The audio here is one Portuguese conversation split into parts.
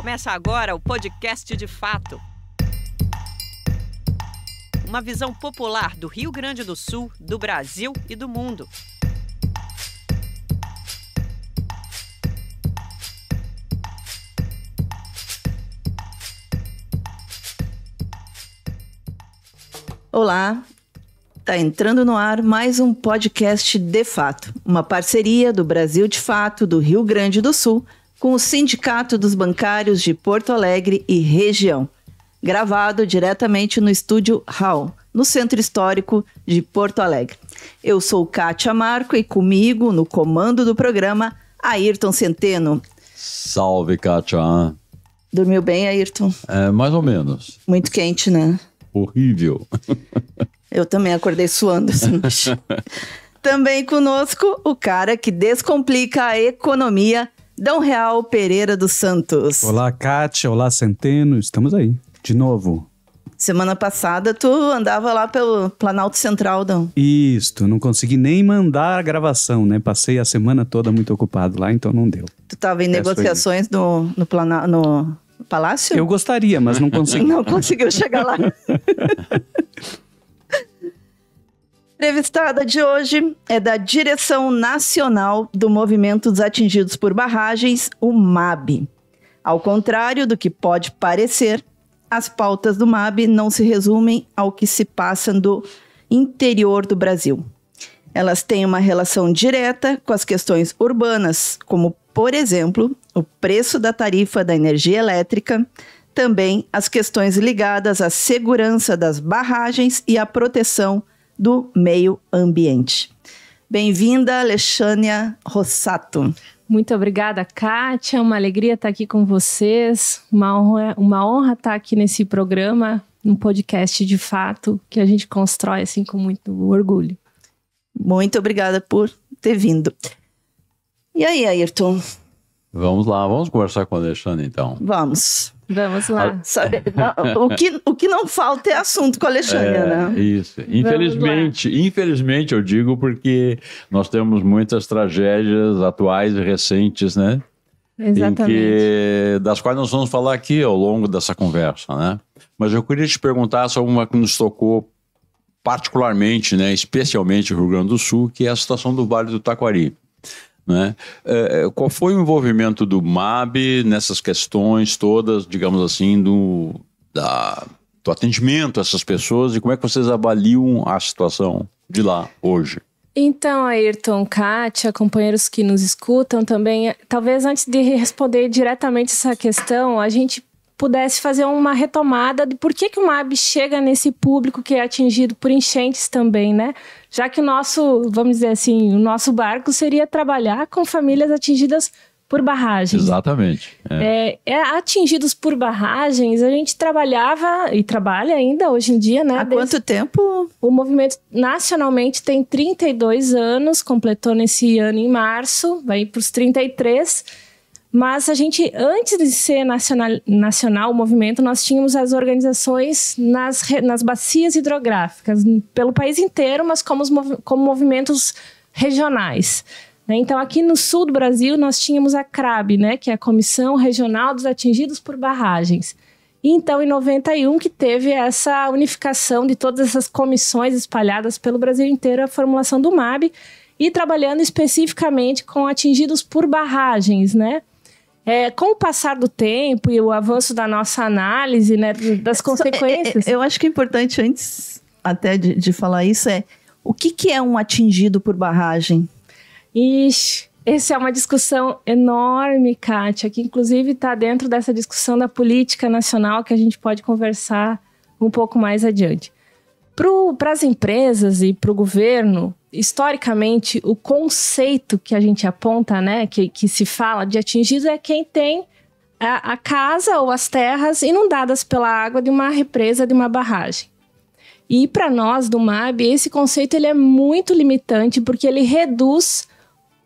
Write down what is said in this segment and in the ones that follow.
Começa agora o podcast de fato. Uma visão popular do Rio Grande do Sul, do Brasil e do mundo. Olá, está entrando no ar mais um podcast de fato, uma parceria do Brasil de Fato do Rio Grande do Sul com o Sindicato dos Bancários de Porto Alegre e região, gravado diretamente no estúdio Hall, no Centro Histórico de Porto Alegre. Eu sou Kátia Marco e comigo, no comando do programa, Ayrton Centeno. Salve, Kátia. Dormiu bem, Ayrton? Mais ou menos. Muito quente, né? Horrível. Eu também acordei suando essa noite. Também conosco, o cara que descomplica a economia, D. Real Pereira dos Santos. Olá, Kátia. Olá, Centeno. Estamos aí, de novo. Semana passada, tu andava lá pelo Planalto Central, Dão. Isso, não consegui nem mandar a gravação, né? Passei a semana toda muito ocupado lá, então não deu. Tu estava em negociações no Palácio? Eu gostaria, mas não consegui. Não conseguiu chegar lá. Entrevistada de hoje é da Direção Nacional do Movimento dos Atingidos por Barragens, o MAB. Ao contrário do que pode parecer, as pautas do MAB não se resumem ao que se passa no interior do Brasil. Elas têm uma relação direta com as questões urbanas, como, por exemplo, o preço da tarifa da energia elétrica, também as questões ligadas à segurança das barragens e à proteção do meio ambiente. Bem-vinda, Alexânia Rossato. Muito obrigada, Kátia. Uma alegria estar aqui com vocês. Uma honra estar aqui nesse programa, um podcast de fato, que a gente constrói assim com muito orgulho. Muito obrigada por ter vindo. E aí, Ayrton? Vamos lá, vamos conversar com a Alexandre, então. Vamos lá. O que não falta é assunto com a Alexandre, né? Isso. Infelizmente eu digo porque nós temos muitas tragédias atuais e recentes, né? Exatamente. Das quais nós vamos falar aqui ao longo dessa conversa, né? Mas eu queria te perguntar sobre uma que nos tocou particularmente, né? Especialmente no Rio Grande do Sul, que é a situação do Vale do Taquari. Né? Qual foi o envolvimento do MAB nessas questões todas, digamos assim, do atendimento a essas pessoas e como é que vocês avaliam a situação de lá hoje? Então, Ayrton, Kátia, companheiros que nos escutam também, talvez antes de responder diretamente essa questão, a gente pudesse fazer uma retomada de por que o MAB chega nesse público que é atingido por enchentes também, né? Já que o nosso, vamos dizer assim, o nosso barco seria trabalhar com famílias atingidas por barragens. Exatamente. Atingidos por barragens, a gente trabalhava e trabalha ainda hoje em dia, né? Há quanto tempo? O movimento nacionalmente tem 32 anos, completou nesse ano em março, vai para os 33. Mas a gente, antes de ser nacional o movimento, nós tínhamos as organizações nas bacias hidrográficas, pelo país inteiro, mas como movimentos regionais. Então, aqui no sul do Brasil, nós tínhamos a CRAB, né, que é a Comissão Regional dos Atingidos por Barragens. E então, em 91, que teve essa unificação de todas essas comissões espalhadas pelo Brasil inteiro, a formulação do MAB, e trabalhando especificamente com atingidos por barragens, né? Com o passar do tempo e o avanço da nossa análise, né, das consequências... Eu acho que é importante, antes até de falar isso, o que é um atingido por barragem? Essa é uma discussão enorme, Kátia, que inclusive está dentro dessa discussão da política nacional que a gente pode conversar um pouco mais adiante. Para as empresas e para o governo, historicamente, o conceito que a gente aponta, né, que se fala de atingido é quem tem a casa ou as terras inundadas pela água de uma represa, de uma barragem. E para nós, do MAB, esse conceito ele é muito limitante porque ele reduz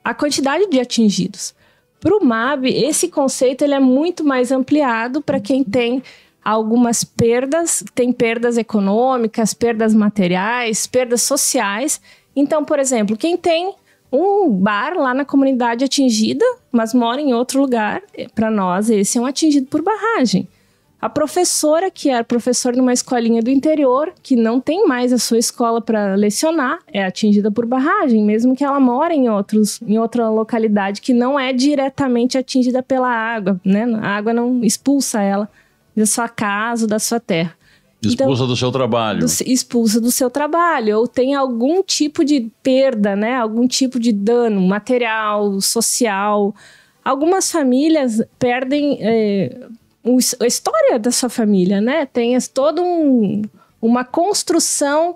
a quantidade de atingidos. Para o MAB, esse conceito ele é muito mais ampliado para quem tem algumas perdas, tem perdas econômicas, perdas materiais, perdas sociais. Então, por exemplo, quem tem um bar lá na comunidade atingida, mas mora em outro lugar. Para nós, esse é um atingido por barragem. A professora, que era professora numa escolinha do interior, que não tem mais a sua escola para lecionar, é atingida por barragem, mesmo que ela mora em outra localidade que não é diretamente atingida pela água, né? A água não expulsa ela da sua casa, da sua terra. Expulsa do seu trabalho. Expulsa do seu trabalho, ou tem algum tipo de perda, né? Algum tipo de dano material, social. Algumas famílias perdem a história da sua família, né? Tem toda uma construção,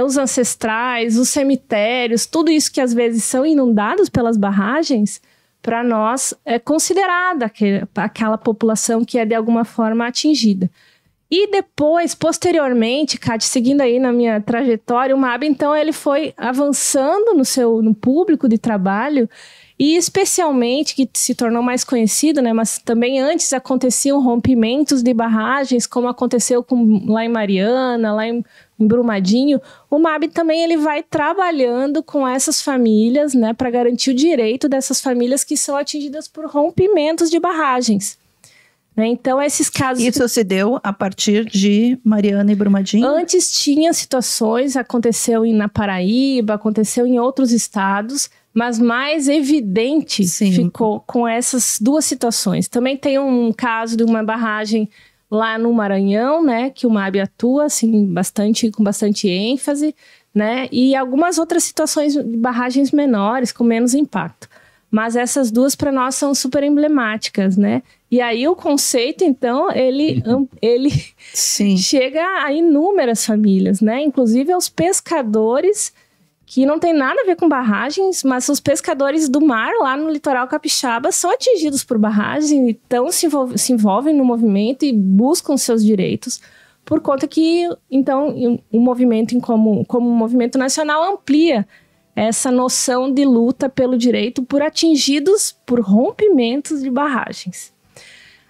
os ancestrais, os cemitérios, tudo isso que às vezes são inundados pelas barragens, para nós é considerada aquela população que é de alguma forma atingida. E depois, posteriormente, Cátia, seguindo aí na minha trajetória, o MAB, então, ele foi avançando no público de trabalho e especialmente, que se tornou mais conhecido, né? Mas também antes aconteciam rompimentos de barragens, como aconteceu lá em Mariana, lá em Brumadinho. O MAB também ele vai trabalhando com essas famílias, né? Para garantir o direito dessas famílias que são atingidas por rompimentos de barragens. Então, esses casos... Isso se deu a partir de Mariana e Brumadinho? Antes tinha situações, aconteceu na Paraíba, aconteceu em outros estados, mas mais evidente ficou com essas duas situações. Também tem um caso de uma barragem lá no Maranhão, né, que o MAB atua assim, com bastante ênfase, né, e algumas outras situações de barragens menores, com menos impacto. Mas essas duas, para nós, são super emblemáticas, né? E aí o conceito, então, ele chega a inúmeras famílias, né? Inclusive aos pescadores, que não tem nada a ver com barragens, mas os pescadores do mar, lá no litoral capixaba, são atingidos por barragens, então se envolvem no movimento e buscam seus direitos, por conta que, então, o movimento, como um movimento nacional, amplia essa noção de luta pelo direito por atingidos por rompimentos de barragens.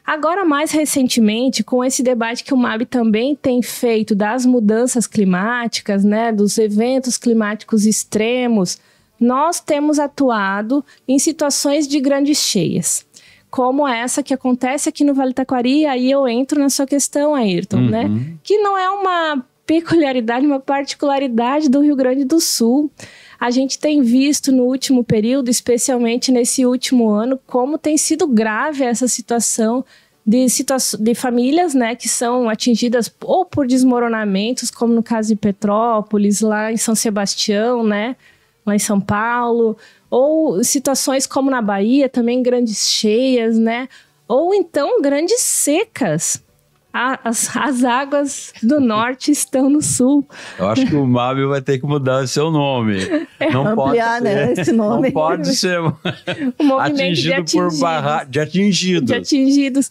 Agora, mais recentemente, com esse debate que o MAB também tem feito das mudanças climáticas, né, dos eventos climáticos extremos, nós temos atuado em situações de grandes cheias, como essa que acontece aqui no Vale do Taquari, aí eu entro na sua questão, Ayrton, né, que não é uma peculiaridade, uma particularidade do Rio Grande do Sul. A gente tem visto no último período, especialmente nesse último ano, como tem sido grave essa situação de famílias, né, que são atingidas ou por desmoronamentos, como no caso de Petrópolis, lá em São Sebastião, né, lá em São Paulo, ou situações como na Bahia, também grandes cheias, né, ou então grandes secas. As águas do norte estão no sul. Eu acho que o MAB vai ter que mudar seu nome. Não ampliar, pode ser, né, esse nome. Não pode ser atingido por de atingidos. De atingidos.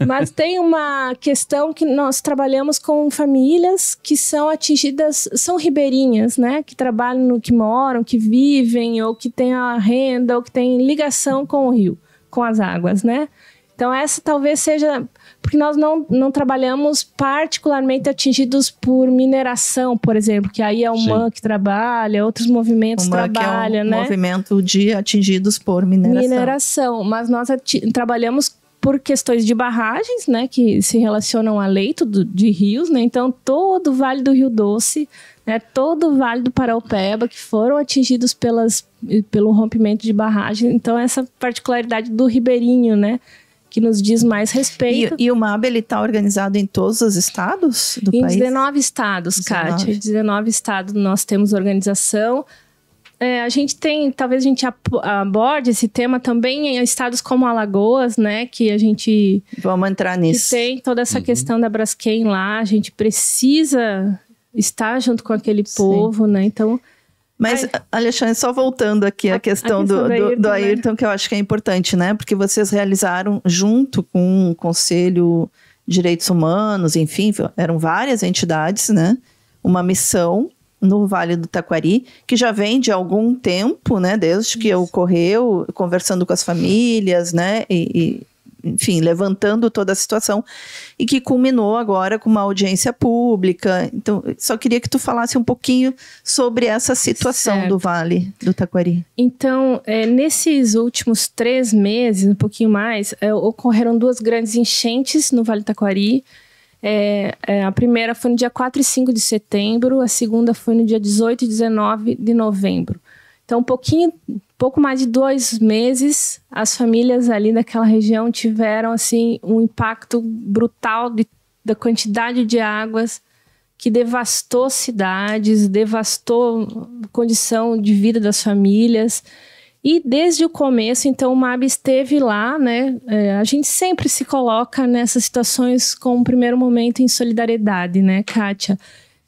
Mas tem uma questão que nós trabalhamos com famílias que são atingidas, são ribeirinhas, né? Que trabalham, que moram, que vivem, ou que têm a renda, ou que têm ligação com o rio, com as águas, né? Então, essa talvez seja... Porque nós não trabalhamos particularmente atingidos por mineração, por exemplo, que aí é o MAN que trabalha, outros movimentos trabalham, né? Movimento de atingidos por mineração. Mas nós trabalhamos por questões de barragens, né? Que se relacionam a leito de rios, né? Então, todo o Vale do Rio Doce, né, todo o Vale do Paraupeba, que foram atingidos pelo rompimento de barragem. Então, essa particularidade do ribeirinho, né? Que nos diz mais respeito. E o MAB, ele está organizado em todos os estados do país? Em 19 estados, Cátia. 19 estados nós temos organização. A gente tem, talvez a gente aborde esse tema também em estados como Alagoas, né? Que a gente... Vamos entrar nisso. Que tem toda essa questão da Braskem lá. A gente precisa estar junto com aquele povo, né? Então... Mas, Alexandre, só voltando aqui à questão do Ayrton, né? Que eu acho que é importante, né? Porque vocês realizaram, junto com o Conselho de Direitos Humanos, enfim, eram várias entidades, né? Uma missão no Vale do Taquari, que já vem de algum tempo, né? Desde que ocorreu, conversando com as famílias, né? E enfim, levantando toda a situação e que culminou agora com uma audiência pública. Então, só queria que tu falasse um pouquinho sobre essa situação do Vale do Taquari. Então, nesses últimos 3 meses, um pouquinho mais, ocorreram 2 grandes enchentes no Vale do Taquari. A primeira foi no dia 4 e 5 de setembro, a segunda foi no dia 18 e 19 de novembro. Então, pouco mais de 2 meses, as famílias ali daquela região tiveram assim, um impacto brutal da quantidade de águas que devastou cidades, devastou a condição de vida das famílias. E desde o começo, então, o MAB esteve lá, né? A gente sempre se coloca nessas situações com um primeiro momento em solidariedade, né, Kátia?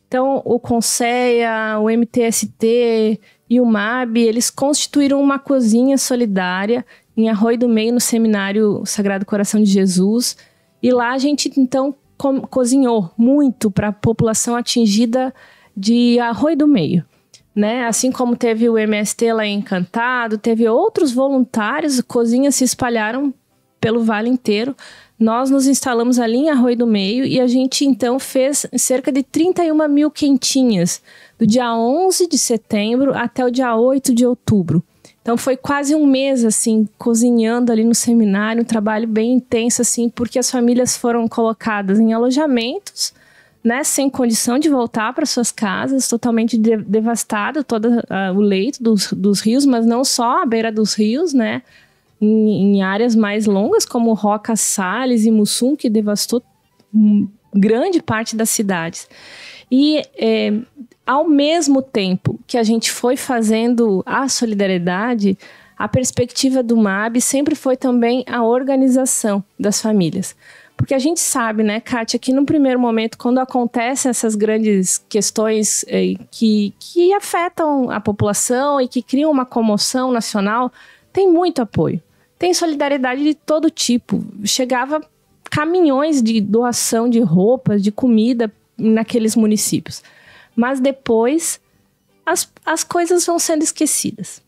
Então, o Conceia, o MTST e o MAB, eles constituíram uma cozinha solidária em Arroio do Meio, no Seminário Sagrado Coração de Jesus. E lá a gente, então, cozinhou muito para a população atingida de Arroio do Meio. Né? Assim como teve o MST lá em Encantado, teve outros voluntários, cozinhas se espalharam pelo vale inteiro. Nós nos instalamos ali em Arroio do Meio e a gente então fez cerca de 31 mil quentinhas, do dia 11 de setembro até o dia 8 de outubro. Então foi quase um mês assim, cozinhando ali no seminário, um trabalho bem intenso assim, porque as famílias foram colocadas em alojamentos, né, sem condição de voltar para suas casas, totalmente devastado todo o leito dos rios, mas não só à beira dos rios, né, em áreas mais longas, como Roca, Salles e Mussum, que devastou grande parte das cidades. E ao mesmo tempo que a gente foi fazendo a solidariedade, a perspectiva do MAB sempre foi também a organização das famílias. Porque a gente sabe, né, Kátia, que no primeiro momento, quando acontecem essas grandes questões que afetam a população e que criam uma comoção nacional, tem muito apoio. Tem solidariedade de todo tipo. Chegava caminhões de doação de roupas, de comida naqueles municípios. Mas depois, as coisas vão sendo esquecidas.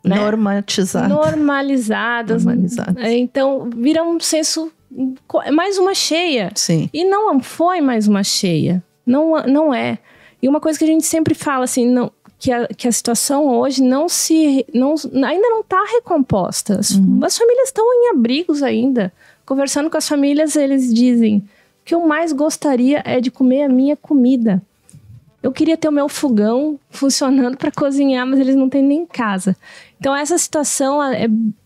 Né? Normalizadas. Então, vira um senso... mais uma cheia. Sim. E não foi mais uma cheia. Não é. E uma coisa que a gente sempre fala, assim, que a situação hoje ainda não está recomposta. As famílias estão em abrigos ainda. Conversando com as famílias, eles dizem: o que eu mais gostaria é de comer a minha comida. Eu queria ter o meu fogão funcionando para cozinhar, mas eles não têm nem casa. Então, essa situação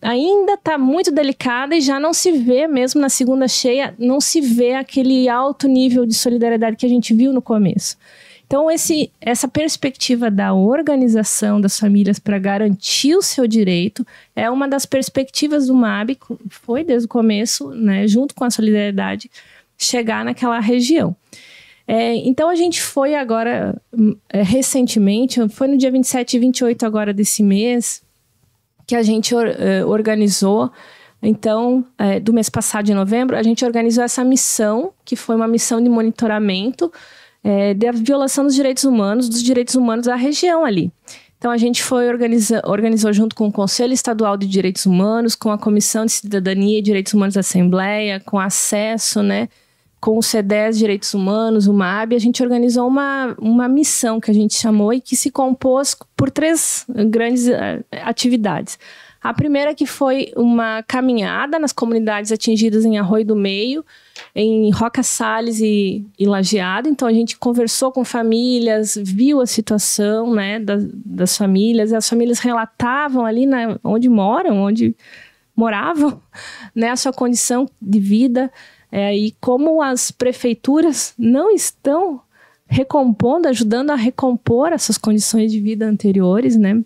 ainda está muito delicada e já não se vê, mesmo na segunda cheia, não se vê aquele alto nível de solidariedade que a gente viu no começo. Então, essa perspectiva da organização das famílias para garantir o seu direito é uma das perspectivas do MAB, foi desde o começo, né, junto com a solidariedade, chegar naquela região. Então, a gente foi agora, recentemente, foi no dia 27 e 28 agora desse mês, que a gente organizou, então, do mês passado, de novembro, a gente organizou essa missão, que foi uma missão de monitoramento da violação dos direitos humanos da região ali. Então, a gente organizou junto com o Conselho Estadual de Direitos Humanos, com a Comissão de Cidadania e Direitos Humanos da Assembleia, com acesso, né, com o CEDES Direitos Humanos, o MAB, a gente organizou uma missão que a gente chamou e que se compôs por 3 grandes atividades. A primeira que foi uma caminhada nas comunidades atingidas em Arroio do Meio, em Roca, Salles e Lajeado. Então, a gente conversou com famílias, viu a situação, né, das famílias. As famílias relatavam ali onde moravam, né, a sua condição de vida. E como as prefeituras não estão recompondo, ajudando a recompor essas condições de vida anteriores, né?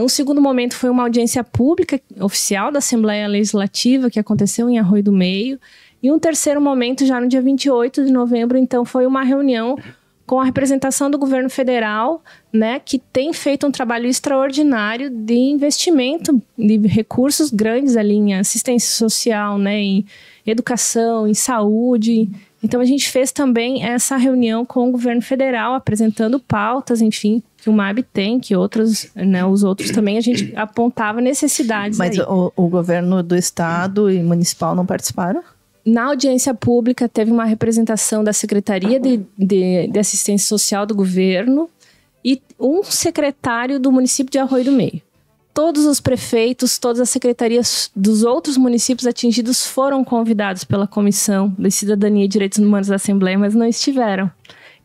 Um segundo momento foi uma audiência pública oficial da Assembleia Legislativa, que aconteceu em Arroio do Meio. E um terceiro momento, já no dia 28 de novembro, então, foi uma reunião com a representação do governo federal, né, que tem feito um trabalho extraordinário de investimento de recursos grandes ali em assistência social, né, em educação, em saúde, Então a gente fez também essa reunião com o governo federal, apresentando pautas, enfim, que o MAB tem, que outros, né, os outros também, a gente apontava necessidades. Mas o governo do estado e municipal não participaram? Na audiência pública teve uma representação da Secretaria de Assistência Social do governo e um secretário do município de Arroio do Meio. Todos os prefeitos, todas as secretarias dos outros municípios atingidos foram convidados pela Comissão de Cidadania e Direitos Humanos da Assembleia, mas não estiveram.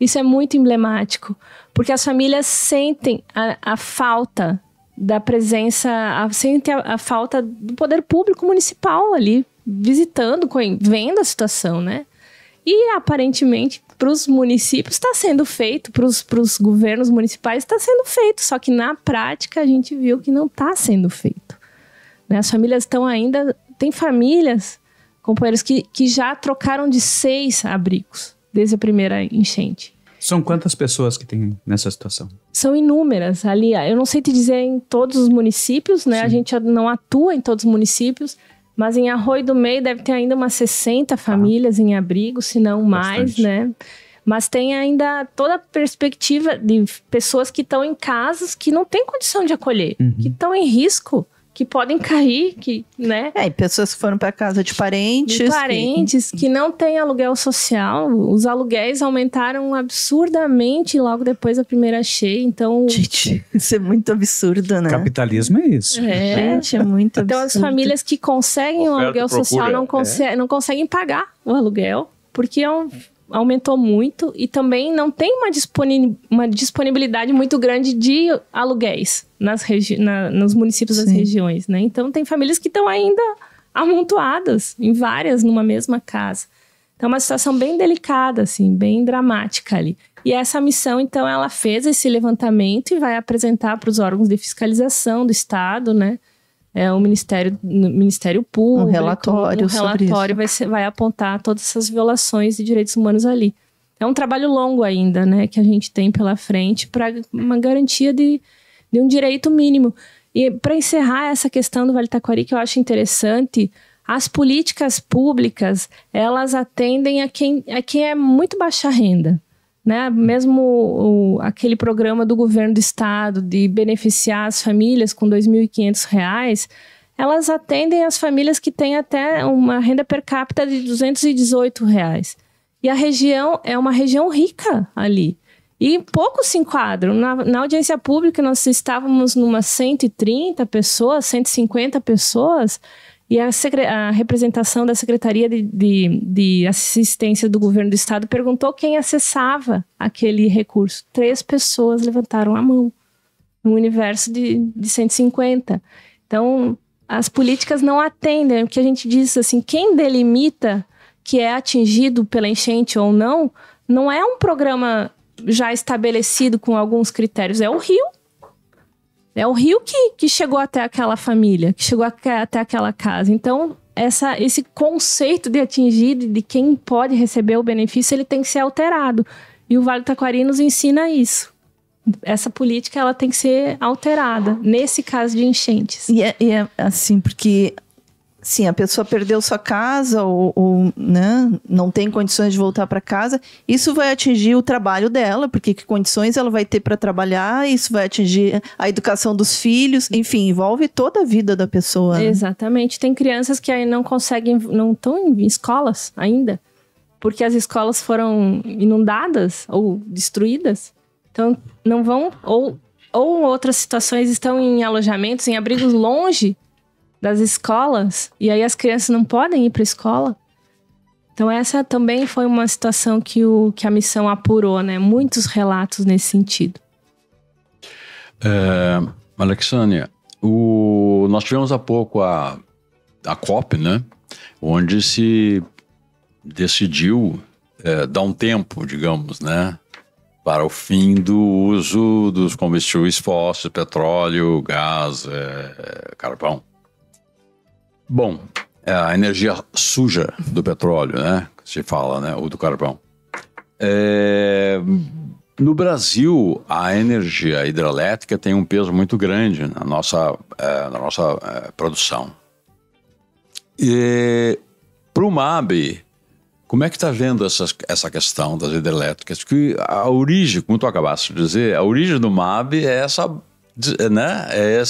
Isso é muito emblemático, porque as famílias sentem a falta da presença, sentem a falta do poder público municipal ali, visitando, vendo a situação, né? E, aparentemente, para os municípios está sendo feito, para os governos municipais está sendo feito, só que na prática a gente viu que não está sendo feito. Né? As famílias estão ainda... Tem famílias, companheiros, que já trocaram de 6 abrigos desde a primeira enchente. São quantas pessoas que tem nessa situação? São inúmeras. Ali, eu não sei te dizer em todos os municípios, né? Sim. A gente não atua em todos os municípios, mas em Arroio do Meio deve ter ainda umas 60 famílias em abrigo, se não mais, né? Mas tem ainda toda a perspectiva de pessoas que estão em casas que não têm condição de acolher, que estão em risco, que podem cair, né? E pessoas que foram para casa de parentes. Que não têm aluguel social. Os aluguéis aumentaram absurdamente logo depois da primeira cheia, então... Gente, isso é muito absurdo, né? Capitalismo é isso. Gente, é muito absurdo. Então as famílias que conseguem um aluguel social não conseguem pagar o aluguel, porque aumentou muito e também não tem uma disponibilidade muito grande de aluguéis nos municípios das regiões, né? Então tem famílias que estão ainda amontoadas em várias numa mesma casa. Então é uma situação bem delicada, assim, bem dramática ali. E essa missão, então, ela fez esse levantamento e vai apresentar para os órgãos de fiscalização do Estado, né? O Ministério Público. Um relatório sobre isso. Vai apontar todas essas violações de direitos humanos ali. É um trabalho longo ainda, né? Que a gente tem pela frente para uma garantia de um direito mínimo. E para encerrar essa questão do Vale Taquari, que eu acho interessante, as políticas públicas, elas atendem a quem é muito baixa renda. Né? Mesmo aquele programa do governo do estado de beneficiar as famílias com R$ 2.500, elas atendem as famílias que têm até uma renda per capita de R$ 218. E a região é uma região rica ali. E poucos se enquadram. Na audiência pública, nós estávamos numa 130 pessoas, 150 pessoas, e a representação da Secretaria de Assistência do Governo do Estado perguntou quem acessava aquele recurso. 3 pessoas levantaram a mão, no universo de 150. Então, as políticas não atendem. O que a gente diz assim, quem delimita que é atingido pela enchente ou não é um programa já estabelecido com alguns critérios, é o rio. É o rio que chegou até aquela família, que chegou até aquela casa. Então, esse conceito de atingido, de quem pode receber o benefício, ele tem que ser alterado. E o Vale Taquari nos ensina isso. Essa política, ela tem que ser alterada, nesse caso de enchentes. E é assim, porque... Sim, a pessoa perdeu sua casa ou né, não tem condições de voltar para casa. Isso vai atingir o trabalho dela, porque que condições ela vai ter para trabalhar, isso vai atingir a educação dos filhos, enfim, envolve toda a vida da pessoa. Né? Exatamente. Tem crianças que aí não estão em escolas ainda, porque as escolas foram inundadas ou destruídas. Então, não vão... Ou outras situações estão em alojamentos, em abrigos longe das escolas, e aí as crianças não podem ir para a escola. Então essa também foi uma situação que a missão apurou, né? Muitos relatos nesse sentido. Alexandria, nós tivemos há pouco a COP, né? Onde se decidiu dar um tempo, digamos, né? Para o fim do uso dos combustíveis fósseis, petróleo, gás, carvão. Bom, a energia suja do petróleo, né? Que se fala, né? Ou do carvão. No Brasil, a energia hidrelétrica tem um peso muito grande na nossa produção. E para o MAB, Como é que está vendo essa questão das hidrelétricas? Porque a origem, como tu acabaste de dizer, a origem do MAB é essa, né? É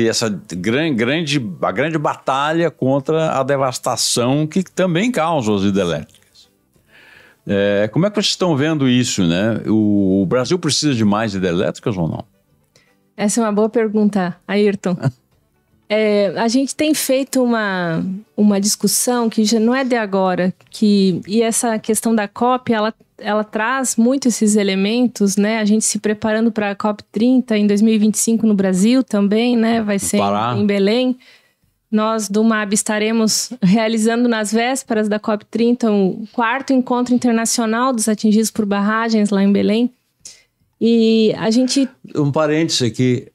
essa grande batalha contra a devastação que também causam as hidrelétricas. Como é que vocês estão vendo isso, né? O Brasil precisa de mais hidrelétricas ou não? Essa é uma boa pergunta, Ayrton. A gente tem feito uma discussão que já não é de agora, e essa questão da COP, ela traz muito esses elementos, né? A gente se preparando para a COP30 em 2025 no Brasil também, né? Vai ser em Belém. Nós do MAB estaremos realizando nas vésperas da COP30 o 4º Encontro Internacional dos Atingidos por Barragens lá em Belém. E a gente... Um parênteses aqui.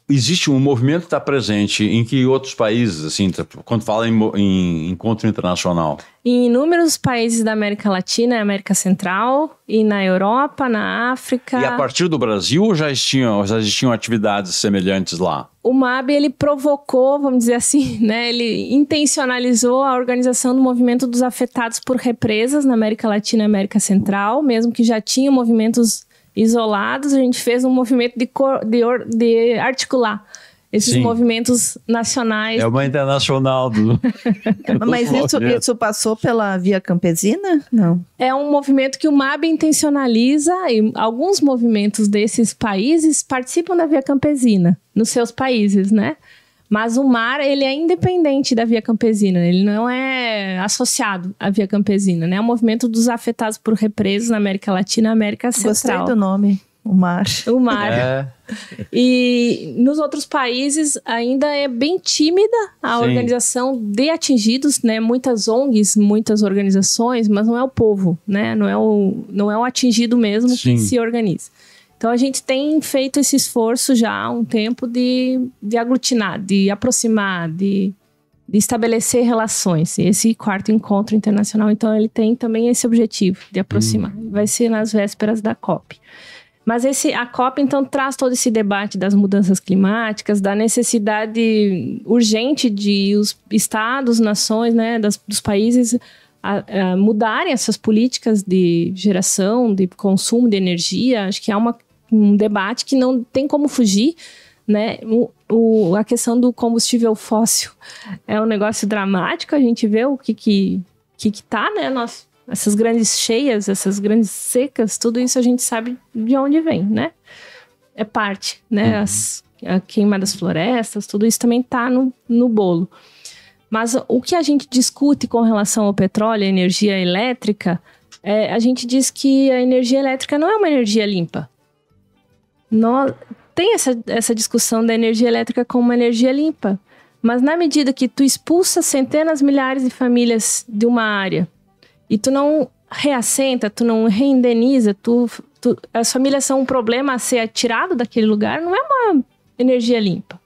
Existe um movimento que está presente em que outros países, assim, quando fala em encontro internacional? Em inúmeros países da América Latina e América Central, e na Europa, na África. E a partir do Brasil já existiam atividades semelhantes lá? O MAB, ele provocou, vamos dizer assim, né? Ele intencionalizou a organização do movimento dos afetados por represas na América Latina e América Central, mesmo que já tinha movimentos isolados, a gente fez um movimento de articular esses movimentos nacionais. É uma internacional do... Mas isso passou pela Via Campesina? Não. É um movimento que o MAB intencionaliza, e alguns movimentos desses países participam da Via Campesina, nos seus países, né? Mas o MAR, ele é independente da Via Campesina, ele não é associado à Via Campesina, né? É o movimento dos afetados por represas na América Latina e América Central. Gostei do nome, o MAR. O MAR. E nos outros países ainda é bem tímida a organização de atingidos, né? Muitas ONGs, muitas organizações, mas não é o povo, né? Não é o atingido mesmo que se organiza. Então, a gente tem feito esse esforço já há um tempo de aglutinar, de aproximar, de estabelecer relações. Esse 4º Encontro Internacional, então, ele tem também esse objetivo de aproximar. Vai ser nas vésperas da COP. Mas a COP, então, traz todo esse debate das mudanças climáticas, da necessidade urgente de os estados, nações, né, dos países a mudarem essas políticas de geração, de consumo de energia. Acho que há um debate que não tem como fugir, né? A questão do combustível fóssil é um negócio dramático. A gente vê o que tá, né? Essas grandes cheias, essas grandes secas, tudo isso a gente sabe de onde vem, né? É parte, né? A queima das florestas, tudo isso também tá no bolo. Mas o que a gente discute com relação ao petróleo e à energia elétrica, a gente diz que a energia elétrica não é uma energia limpa. Tem essa discussão da energia elétrica como uma energia limpa. Mas na medida que tu expulsa centenas, milhares de famílias de uma área e tu não reassenta, tu não reindeniza, as famílias são um problema a ser tirado daquele lugar, não é uma energia limpa.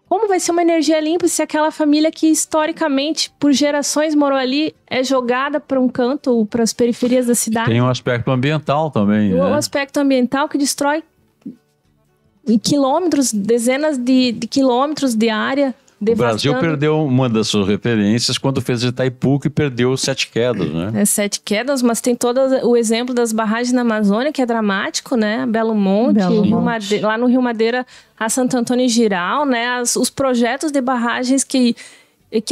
Como vai ser uma energia limpa se aquela família que historicamente, por gerações, morou ali, é jogada para um canto ou para as periferias da cidade? Tem um aspecto ambiental também, né? O aspecto ambiental que destrói quilômetros, dezenas de quilômetros de área. O Brasil perdeu uma das suas referências quando fez Itaipu, que perdeu 7 quedas, né? 7 quedas, mas tem todo o exemplo das barragens na Amazônia, que é dramático, né? Belo Monte. Lá no Rio Madeira, a Santo Antônio e Giral, né? Os projetos de barragens que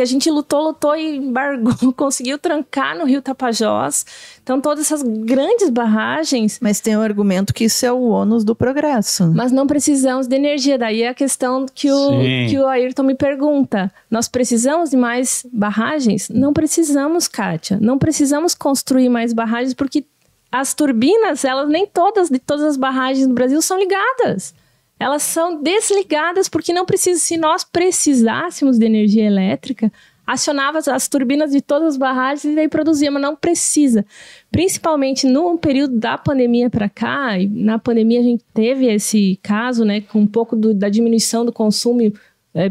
a gente lutou e embargou, conseguiu trancar no Rio Tapajós. Então, todas essas grandes barragens... Mas tem o argumento que isso é o ônus do progresso. Mas não precisamos de energia. Daí é a questão que o Ayrton me pergunta. Nós precisamos de mais barragens? Não precisamos, Kátia. Não precisamos construir mais barragens, porque as turbinas, nem todas as barragens do Brasil são ligadas. Elas são desligadas porque não precisa. Se nós precisássemos de energia elétrica, acionava as turbinas de todas as barragens e daí produzia, mas não precisa. Principalmente no período da pandemia para cá, e na pandemia a gente teve esse caso, né, com um pouco da diminuição do consumo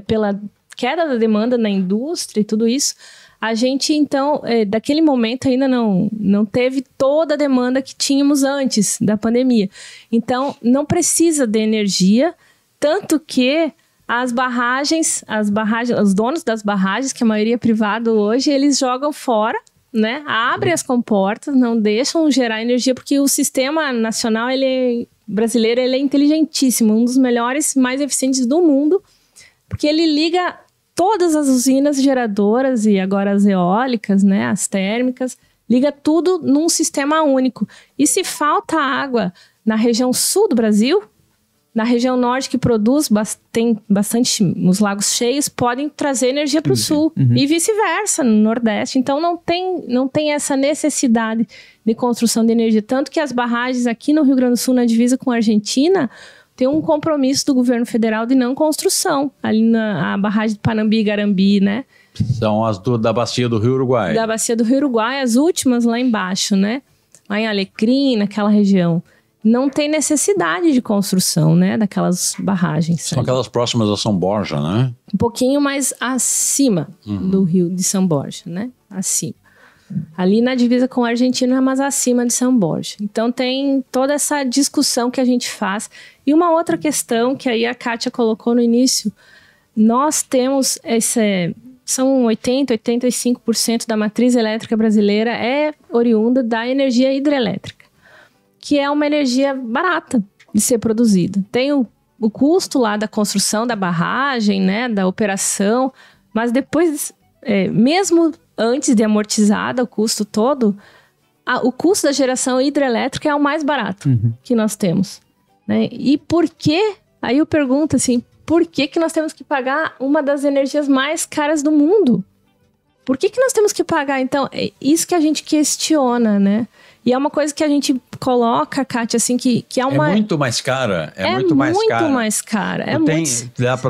pela queda da demanda na indústria e tudo isso. A gente, então, daquele momento ainda não teve toda a demanda que tínhamos antes da pandemia. Então, não precisa de energia, tanto que As barragens, os donos das barragens, que a maioria é privado hoje, eles jogam fora, né? Abrem as comportas, não deixam gerar energia, porque o sistema nacional brasileiro ele é inteligentíssimo, um dos melhores, mais eficientes do mundo, porque ele liga todas as usinas geradoras e agora as eólicas, né? As térmicas, liga tudo num sistema único. E se falta água na região sul do Brasil, na região norte que produz, tem bastante, os lagos cheios, podem trazer energia para o sul. E vice-versa, no nordeste. Então não tem essa necessidade de construção de energia. Tanto que as barragens aqui no Rio Grande do Sul, na divisa com a Argentina, tem um compromisso do governo federal de não construção. Ali na barragem de Panambi e Garambi, né? São as da bacia do Rio Uruguai. Da bacia do Rio Uruguai, as últimas lá embaixo, né? Lá em Alecrim, naquela região. Não tem necessidade de construção, né? Daquelas barragens. São aquelas próximas a São Borja, né? Um pouquinho mais acima do rio de São Borja, né? Acima. Ali na divisa com a Argentina, mas acima de São Borja. Então tem toda essa discussão que a gente faz. E uma outra questão que aí a Kátia colocou no início. Nós temos são 85% da matriz elétrica brasileira é oriunda da energia hidrelétrica, que é uma energia barata de ser produzida. Tem o custo lá da construção da barragem, né, da operação, mas depois, mesmo antes de amortizada o custo todo, o custo da geração hidrelétrica é o mais barato que nós temos. Né? E por que? Aí eu pergunto assim, por que nós temos que pagar uma das energias mais caras do mundo? Por que nós temos que pagar? Então, é isso que a gente questiona, né? E é uma coisa que a gente coloca, Kátia, assim, que é uma... É muito mais cara. É muito mais cara.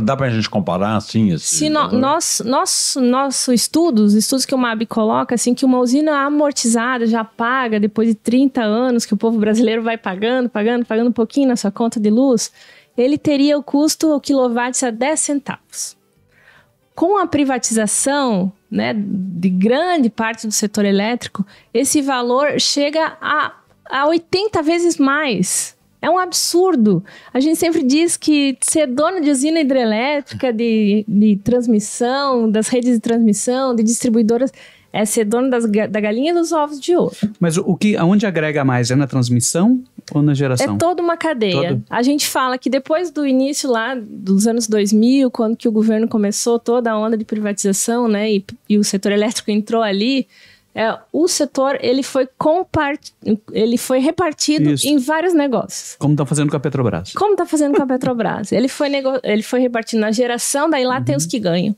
Dá pra gente comparar, assim? Nosso estudo, os estudos que o MAB coloca, assim, que uma usina amortizada já paga, depois de 30 anos, que o povo brasileiro vai pagando um pouquinho na sua conta de luz, ele teria o custo, o quilowatt a 10 centavos. Com a privatização, né, de grande parte do setor elétrico, esse valor chega a 80 vezes mais. É um absurdo. A gente sempre diz que ser dono de usina hidrelétrica, de transmissão, das redes de transmissão, de distribuidoras, é ser dono da galinha dos ovos de ouro. Mas aonde agrega mais? É na transmissão ou na geração? É toda uma cadeia. A gente fala que depois do início lá dos anos 2000, quando que o governo começou toda a onda de privatização, né, e o setor elétrico entrou ali, o setor ele foi repartido em vários negócios. Como está fazendo com a Petrobras. Ele foi repartido na geração, daí lá tem os que ganham.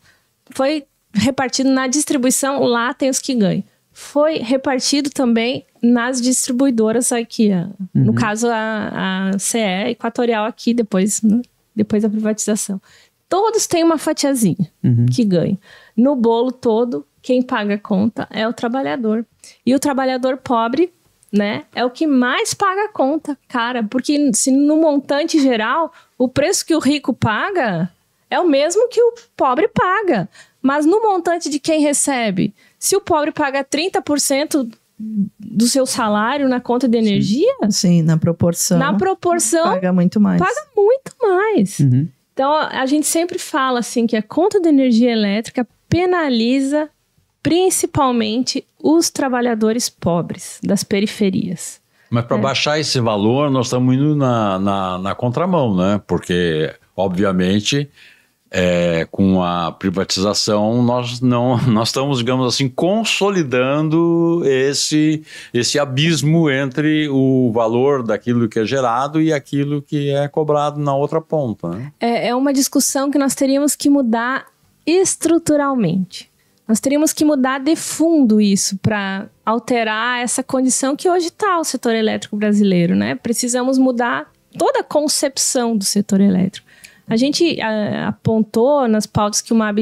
Foi repartido na distribuição, lá tem os que ganham. Foi repartido também nas distribuidoras aqui, no caso a CE Equatorial aqui, depois da privatização. Todos têm uma fatiazinha que ganha. No bolo todo, quem paga a conta é o trabalhador. E o trabalhador pobre, né, é o que mais paga a conta, cara. Porque se no montante geral, o preço que o rico paga é o mesmo que o pobre paga. Mas no montante de quem recebe, se o pobre paga 30% do seu salário na conta de energia... Sim, na proporção. Paga muito mais. Então, a gente sempre fala assim que a conta de energia elétrica penaliza principalmente os trabalhadores pobres das periferias. Mas para baixar esse valor, nós estamos indo na contramão, né? Porque, obviamente... com a privatização, nós estamos, digamos assim, consolidando esse abismo entre o valor daquilo que é gerado e aquilo que é cobrado na outra ponta. Né? É uma discussão que nós teríamos que mudar estruturalmente. Nós teríamos que mudar de fundo isso para alterar essa condição que hoje está o setor elétrico brasileiro, né? Precisamos mudar toda a concepção do setor elétrico. A gente apontou nas pautas que o MAB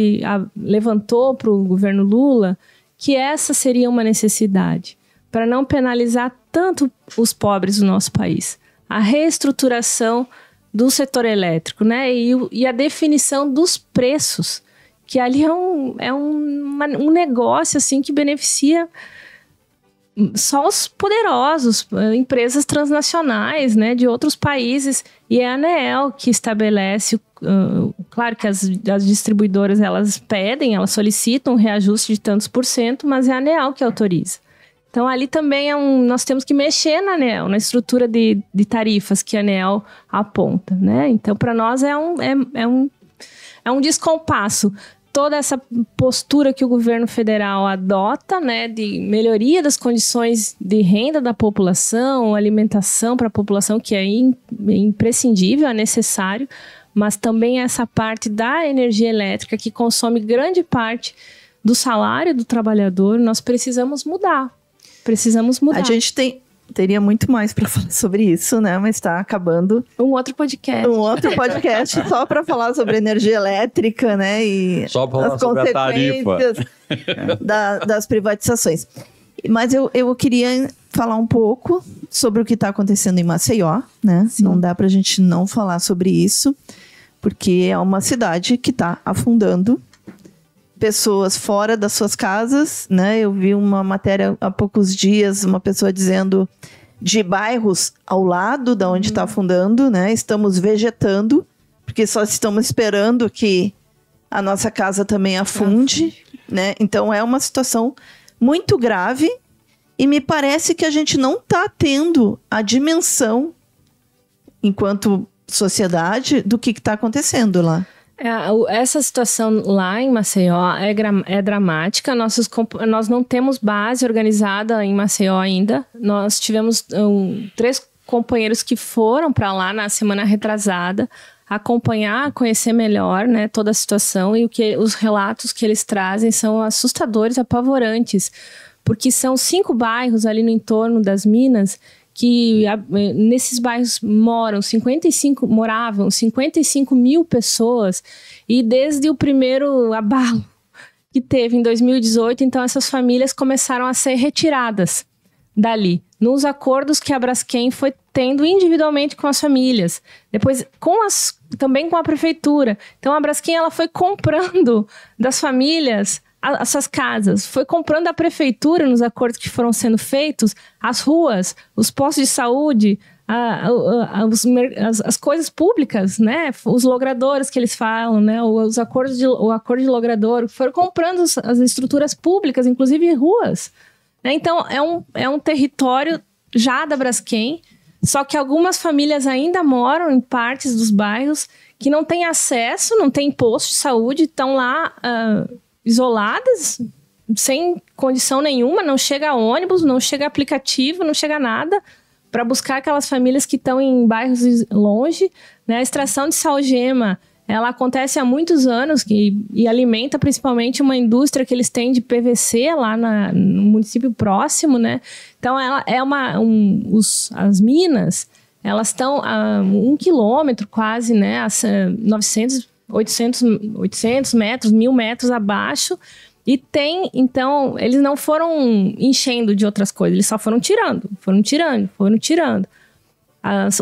levantou para o governo Lula que essa seria uma necessidade para não penalizar tanto os pobres do nosso país. A reestruturação do setor elétrico, né? E a definição dos preços, que ali é um negócio assim, que beneficia só os poderosos, empresas transnacionais, né, de outros países, e é a ANEEL que estabelece, claro que as distribuidoras elas pedem, elas solicitam um reajuste de tantos %, mas é a ANEEL que autoriza. Então ali também nós temos que mexer na ANEEL, na estrutura de tarifas que a ANEEL aponta, né? Então para nós é um descompasso. Toda essa postura que o governo federal adota, né, de melhoria das condições de renda da população, alimentação para a população, que é imprescindível, é necessário, mas também essa parte da energia elétrica, que consome grande parte do salário do trabalhador, nós precisamos mudar. A gente teria muito mais para falar sobre isso, né? Mas está acabando. Um outro podcast só para falar sobre energia elétrica, né? E só para falar sobre a tarifa das privatizações. Mas eu queria falar um pouco sobre o que está acontecendo em Maceió, né? Sim. Não dá para a gente não falar sobre isso, porque é uma cidade que está afundando. Pessoas fora das suas casas, né? Eu vi uma matéria há poucos dias, uma pessoa dizendo de bairros ao lado da onde está afundando, né? Estamos vegetando, porque só estamos esperando que a nossa casa também afunde, né? Então é uma situação muito grave e me parece que a gente não está tendo a dimensão, enquanto sociedade, do que está acontecendo lá. Essa situação lá em Maceió é dramática. Nós não temos base organizada em Maceió ainda. Nós tivemos 3 companheiros que foram para lá na semana retrasada acompanhar, conhecer melhor, né, toda a situação, e os relatos que eles trazem são assustadores, apavorantes, porque são 5 bairros ali no entorno das minas que nesses bairros moravam 55 mil pessoas, e desde o primeiro abalo que teve em 2018, então essas famílias começaram a ser retiradas dali, nos acordos que a Braskem foi tendo individualmente com as famílias, depois também com a prefeitura. Então a Braskem ela foi comprando das famílias as suas casas, foi comprando da prefeitura nos acordos que foram sendo feitos, as ruas, os postos de saúde, as coisas públicas, né? Os logradouros que eles falam, né? O acordo de logrador, foram comprando as estruturas públicas, inclusive ruas. Né? Então, é um território já da Braskem, só que algumas famílias ainda moram em partes dos bairros que não têm acesso, não têm posto de saúde, estão lá isoladas, sem condição nenhuma, não chega ônibus, não chega aplicativo, não chega nada para buscar aquelas famílias que estão em bairros longe. Né? A extração de salgema, ela acontece há muitos anos e alimenta principalmente uma indústria que eles têm de PVC lá no município próximo, né? Então, as minas, elas estão a 1 quilômetro quase, né? A 800 metros, 1.000 metros abaixo, e então, eles não foram enchendo de outras coisas, eles só foram tirando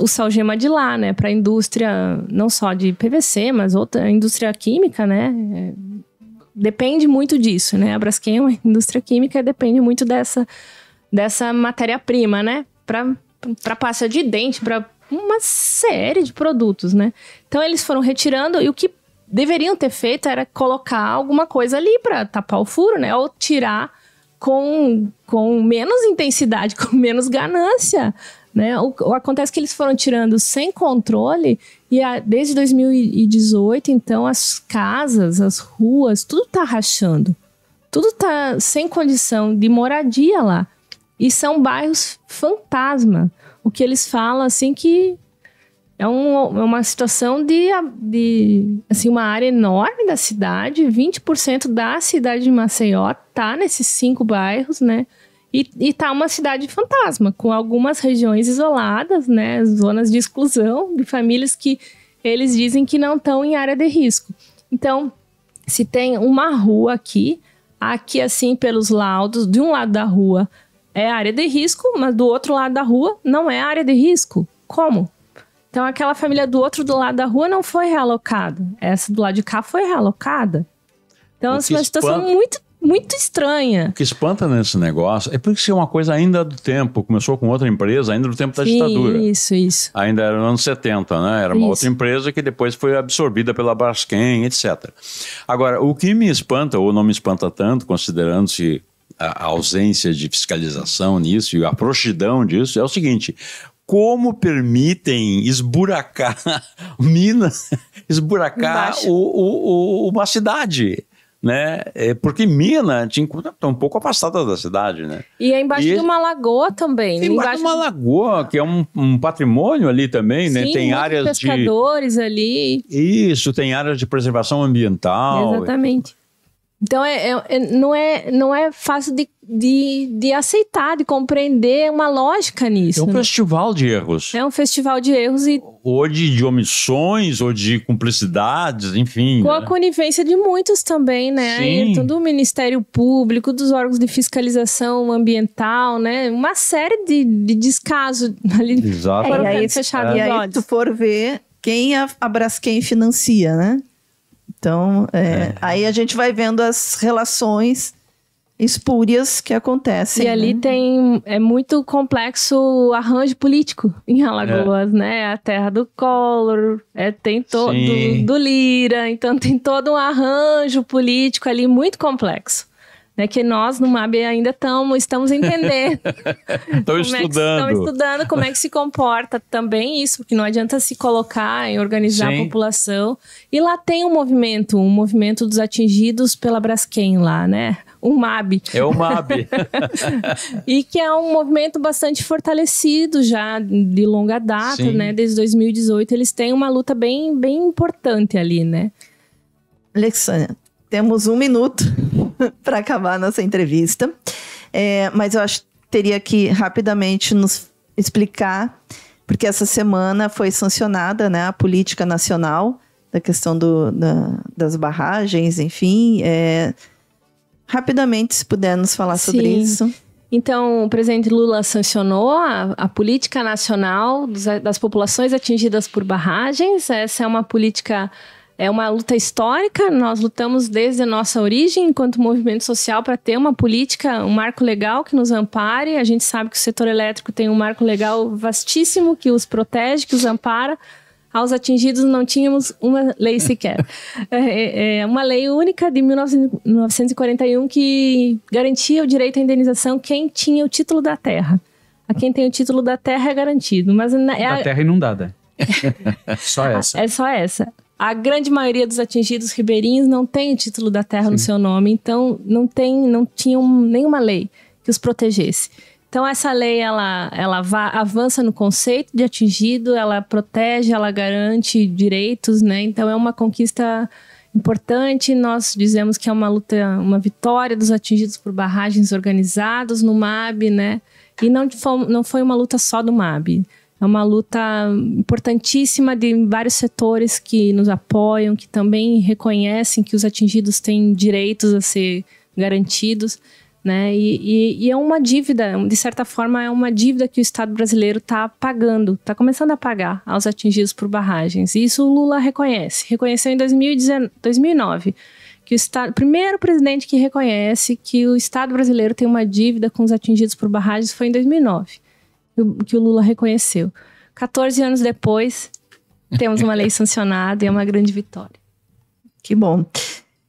o salgema de lá, né, para a indústria, não só de PVC, mas outra indústria química, né, depende muito disso, né, a Braskem é uma indústria química e depende muito dessa matéria-prima, né, para pasta de dente, para uma série de produtos, né. Então, eles foram retirando, e o que deveriam ter feito era colocar alguma coisa ali para tapar o furo, né, ou tirar com menos intensidade, com menos ganância, né. Acontece que eles foram tirando sem controle, e desde 2018, então, as casas, as ruas, tudo tá rachando. Tudo tá sem condição de moradia lá. E são bairros fantasma. O que eles falam, assim, que é uma situação de assim, uma área enorme da cidade, 20% da cidade de Maceió tá nesses 5 bairros, né? E tá uma cidade fantasma, com algumas regiões isoladas, né? Zonas de exclusão de famílias que eles dizem que não estão em área de risco. Então, se tem uma rua aqui, assim, pelos laudos, de um lado da rua é área de risco, mas do outro lado da rua não é área de risco. Como? Então, aquela família do outro lado da rua não foi realocada. Essa do lado de cá foi realocada. Então, é uma situação muito, muito estranha. O que espanta nesse negócio é porque isso é uma coisa ainda do tempo. Começou com outra empresa, ainda do tempo da ditadura. Isso. Ainda era nos anos 70, né? Era uma outra empresa que depois foi absorvida pela Braskem, etc. Agora, o que me espanta, ou não me espanta tanto, considerando-se a ausência de fiscalização nisso e a frouxidão disso, é o seguinte: como permitem esburacar minas, esburacar uma cidade? Né? Porque Mina está um pouco afastada da cidade, né? E é embaixo de uma lagoa também. Embaixo de uma lagoa, que é um patrimônio ali também, né? Tem áreas pescadores ali. Isso, tem áreas de preservação ambiental. Exatamente. Então, não é fácil de aceitar, de compreender uma lógica nisso. É um festival de erros. É um festival de erros ou de omissões, ou de cumplicidades, enfim. Com a conivência de muitos também, né? Ayrton, do Ministério Público, dos órgãos de fiscalização ambiental, né? Uma série de descasos ali. Exato. E aí, se tu for ver quem a Braskem financia, né? Então, aí a gente vai vendo as relações espúrias que acontecem. E ali é muito complexo o arranjo político em Alagoas, né? A terra do Collor, tem todo do Lira, então tem todo um arranjo político ali muito complexo. Né, que nós no MAB ainda estamos entendendo. Estamos estudando como é que se comporta também isso, porque não adianta se colocar e organizar a população. E lá tem um movimento dos atingidos pela Braskem lá, né? Um MAB. É o MAB. E que é um movimento bastante fortalecido já de longa data, né? Desde 2018 eles têm uma luta bem, bem importante ali, né? Alexandra, temos 1 minuto para acabar a nossa entrevista, mas eu acho que teria que rapidamente nos explicar, porque essa semana foi sancionada, né, a política nacional da questão das barragens, enfim. Rapidamente, se puder nos falar sobre isso. Então, o presidente Lula sancionou a política nacional das populações atingidas por barragens. Essa é uma política... É uma luta histórica, nós lutamos desde a nossa origem enquanto movimento social para ter uma política, um marco legal que nos ampare. A gente sabe que o setor elétrico tem um marco legal vastíssimo que os protege, que os ampara. Aos atingidos não tínhamos uma lei sequer. Uma lei única de 1941 que garantia o direito à indenização quem tinha o título da terra. A quem tem o título da terra é garantido. Mas da terra inundada. Só essa. É só essa. A grande maioria dos atingidos ribeirinhos não tem o título da terra no seu nome, então não tinham nenhuma lei que os protegesse. Então essa lei ela avança no conceito de atingido, ela protege, ela garante direitos, né? Então é uma conquista importante. Nós dizemos que é uma luta, uma vitória dos atingidos por barragens organizados no MAB, né? E não foi uma luta só do MAB. É uma luta importantíssima de vários setores que nos apoiam, que também reconhecem que os atingidos têm direitos a ser garantidos, né? E é uma dívida, de certa forma, é uma dívida que o Estado brasileiro está pagando, está começando a pagar aos atingidos por barragens. E isso o Lula reconheceu em 2009, que o primeiro presidente que reconhece que o Estado brasileiro tem uma dívida com os atingidos por barragens foi em 2009. Que o Lula reconheceu. 14 anos depois, temos uma lei sancionada e é uma grande vitória. Que bom.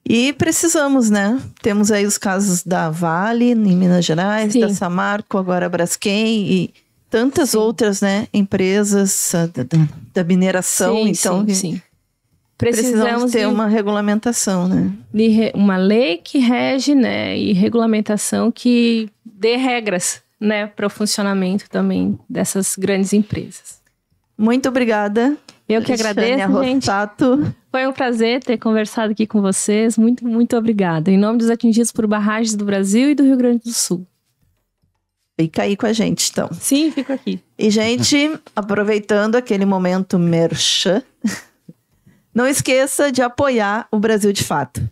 E precisamos, né? Temos aí os casos da Vale, em Minas Gerais, da Samarco, agora a Braskem e tantas outras, né? Empresas da mineração. Sim. Precisamos ter uma regulamentação, né? Uma lei que rege, né? E regulamentação que dê regras, né, para o funcionamento também dessas grandes empresas. Muito obrigada. Eu que agradeço, gente. Foi um prazer ter conversado aqui com vocês. Muito, muito obrigada. Em nome dos atingidos por barragens do Brasil e do Rio Grande do Sul. Fica aí com a gente, então. Sim, fico aqui. E, gente, aproveitando aquele momento merchan, não esqueça de apoiar o Brasil de Fato.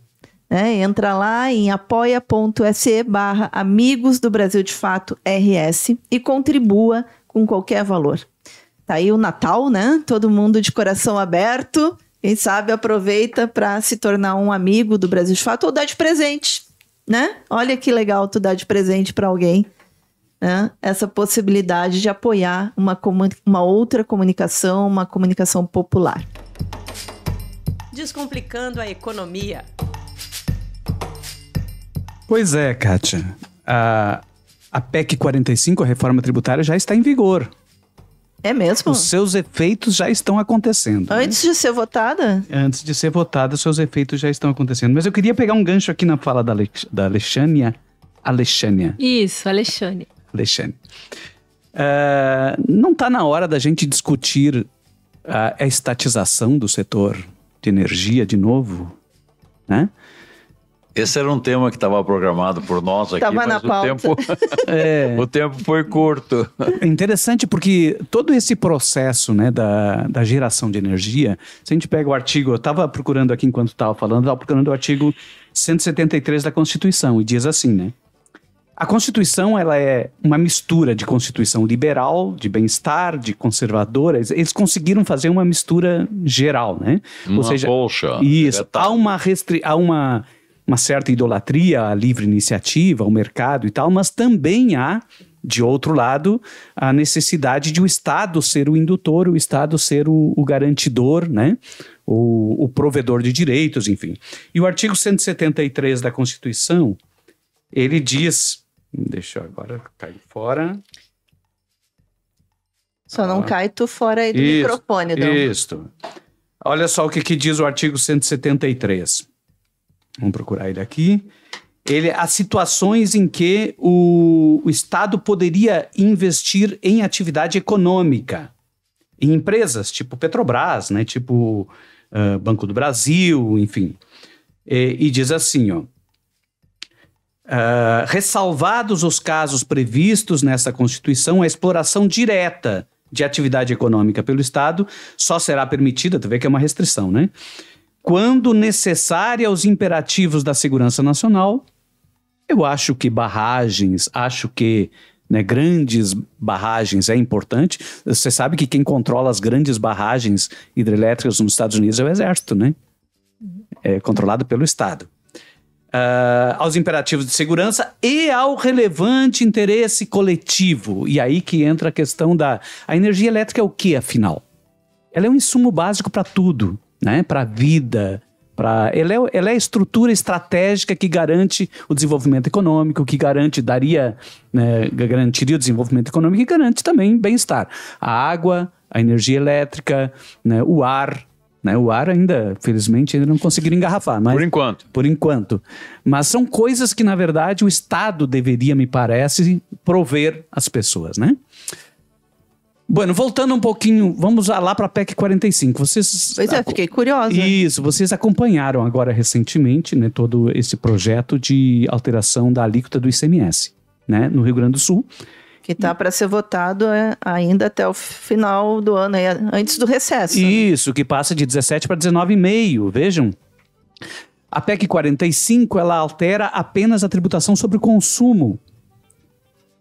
Entra lá em apoia.se/Amigos do Brasil de Fato RS e contribua com qualquer valor. Tá aí o Natal, né? Todo mundo de coração aberto. Quem sabe aproveita para se tornar um amigo do Brasil de Fato ou dar de presente. né? Olha que legal tu dar de presente para alguém, né? Essa possibilidade de apoiar uma outra comunicação, uma comunicação popular. Descomplicando a economia. Pois é, Kátia. A PEC 45, a reforma tributária, já está em vigor. É mesmo? Os seus efeitos já estão acontecendo. Antes de ser votada? Antes de ser votada, seus efeitos já estão acontecendo. Mas eu queria pegar um gancho aqui na fala da Alexânia. Isso, Alexânia. Não está na hora da gente discutir a estatização do setor de energia de novo, né? Esse era um tema que estava programado por nós aqui, Tava na pauta. O tempo foi curto. É interessante porque todo esse processo, né, da geração de energia, se a gente pega o artigo, eu estava procurando aqui enquanto estava falando, estava procurando o artigo 173 da Constituição, e diz assim, né? A Constituição, ela é uma mistura de Constituição liberal, de bem-estar, de conservadora. Eles conseguiram fazer uma mistura geral, né? Ou seja, isso, há uma certa idolatria à livre iniciativa, ao mercado e tal, mas também há, de outro lado, a necessidade de o Estado ser o indutor, o Estado ser o garantidor, né? O provedor de direitos, enfim. E o artigo 173 da Constituição, ele diz... Deixa eu agora cair fora. Só não cai tu fora aí do microfone, Dom. Isso. Olha só o que diz o artigo 173. Vamos procurar ele aqui. Há situações em que o Estado poderia investir em atividade econômica, em empresas tipo Petrobras, né, tipo Banco do Brasil, enfim. E diz assim, ó. Ressalvados os casos previstos nessa Constituição, a exploração direta de atividade econômica pelo Estado só será permitida, tu vê que é uma restrição, né? Quando necessária aos imperativos da segurança nacional. Eu acho que barragens, grandes barragens é importante. Você sabe que quem controla as grandes barragens hidrelétricas nos Estados Unidos é o Exército, né? É controlado pelo Estado. Aos imperativos de segurança e ao relevante interesse coletivo. E aí que entra a questão a energia elétrica é o que, afinal? Ela é um insumo básico para tudo, né? Para a vida, ela é a estrutura estratégica que garante o desenvolvimento econômico, que garantiria o desenvolvimento econômico e garante também bem-estar. A água, a energia elétrica, né? O ar. Né? O ar felizmente, ainda não conseguiram engarrafar. Mas, Por enquanto. Mas são coisas que, na verdade, o Estado deveria, me parece, prover às pessoas, né? Bueno, voltando um pouquinho, vamos lá para a PEC 45. Fiquei curiosa. Isso, vocês acompanharam agora recentemente, né, todo esse projeto de alteração da alíquota do ICMS, né, no Rio Grande do Sul. Que está para ser votado ainda até o final do ano, antes do recesso. Isso, que passa de 17 para 19,5, vejam. A PEC 45, ela altera apenas a tributação sobre o consumo.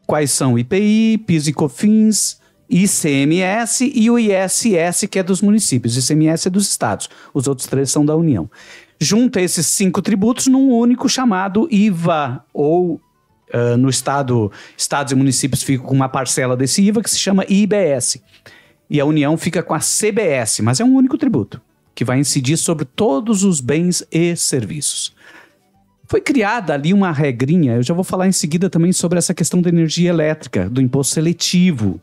Quais são? IPI, PIS e COFINS, ICMS e o ISS, que é dos municípios. ICMS é dos estados. Os outros 3 são da União. Junta esses 5 tributos num único chamado IVA, ou... no estados e municípios ficam com uma parcela desse IVA que se chama IBS. E a União fica com a CBS, mas é um único tributo, que vai incidir sobre todos os bens e serviços. Foi criada ali uma regrinha, eu já vou falar em seguida também sobre essa questão da energia elétrica, do imposto seletivo.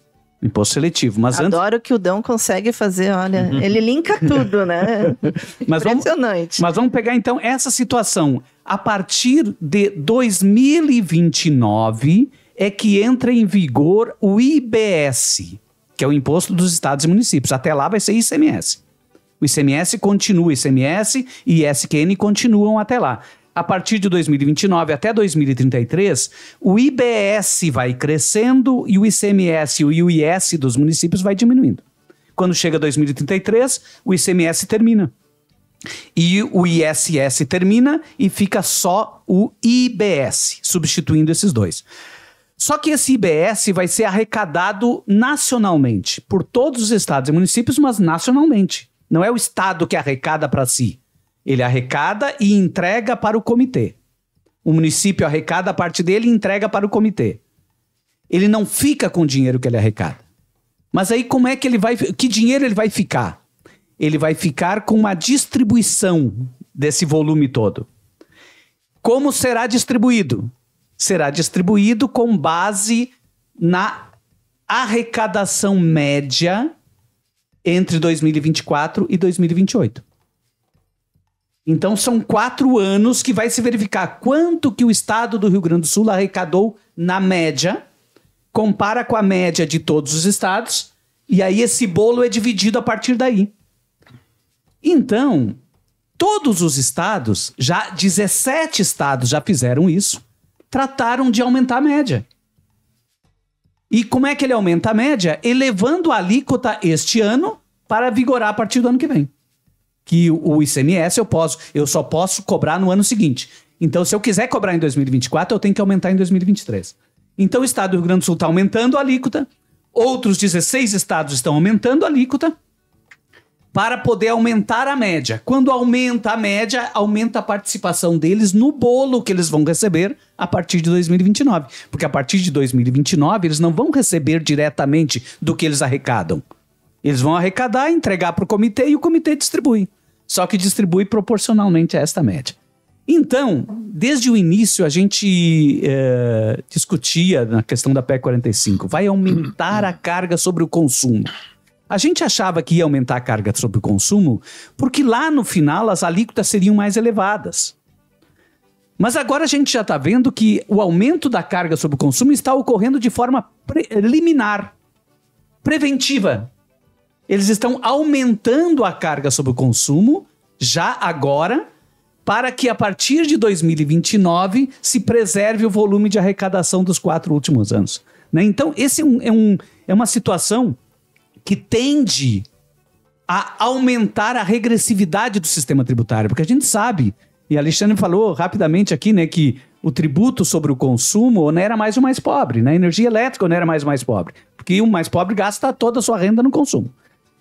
Mas adoro que o Dão consegue fazer, olha, ele linka tudo, né? Impressionante. Mas vamos pegar então essa situação. A partir de 2029 é que entra em vigor o IBS, que é o Imposto dos Estados e Municípios. Até lá vai ser ICMS. O ICMS continua, ICMS e ISQN continuam até lá. A partir de 2029 até 2033, o IBS vai crescendo e o ICMS e o IS dos municípios vai diminuindo. Quando chega 2033, o ICMS termina. E o ISS termina e fica só o IBS, substituindo esses dois. Só que esse IBS vai ser arrecadado nacionalmente, por todos os estados e municípios, mas nacionalmente. Não é o estado que arrecada para si. Ele arrecada e entrega para o comitê. O município arrecada a parte dele e entrega para o comitê. Ele não fica com o dinheiro que ele arrecada. Mas aí como é que ele vai... Que dinheiro ele vai ficar? Ele vai ficar com uma distribuição desse volume todo. Como será distribuído? Será distribuído com base na arrecadação média entre 2024 e 2028. Então são 4 anos que vai se verificar quanto que o estado do Rio Grande do Sul arrecadou na média, compara com a média de todos os estados, e aí esse bolo é dividido a partir daí. Então, todos os estados, 17 estados já fizeram isso, trataram de aumentar a média. E como é que ele aumenta a média? Elevando a alíquota este ano para vigorar a partir do ano que vem. Que o ICMS eu só posso cobrar no ano seguinte. Então, se eu quiser cobrar em 2024, eu tenho que aumentar em 2023. Então, o estado do Rio Grande do Sul está aumentando a alíquota, outros 16 estados estão aumentando a alíquota para poder aumentar a média. Quando aumenta a média, aumenta a participação deles no bolo que eles vão receber a partir de 2029. Porque a partir de 2029, eles não vão receber diretamente do que eles arrecadam. Eles vão arrecadar, entregar para o comitê e o comitê distribui. Só que distribui proporcionalmente a esta média. Então, desde o início, a gente discutia na questão da PEC 45. Vai aumentar a carga sobre o consumo. A gente achava que ia aumentar a carga sobre o consumo porque lá no final as alíquotas seriam mais elevadas. Mas agora a gente já está vendo que o aumento da carga sobre o consumo está ocorrendo de forma liminar, preventiva. Eles estão aumentando a carga sobre o consumo já agora para que a partir de 2029 se preserve o volume de arrecadação dos 4 últimos anos. Né? Então, esse é uma situação que tende a aumentar a regressividade do sistema tributário, porque a gente sabe, e a Alexandre falou rapidamente aqui, né, que o tributo sobre o consumo onera mais o mais pobre, né? A energia elétrica onera mais o mais pobre, porque o mais pobre gasta toda a sua renda no consumo.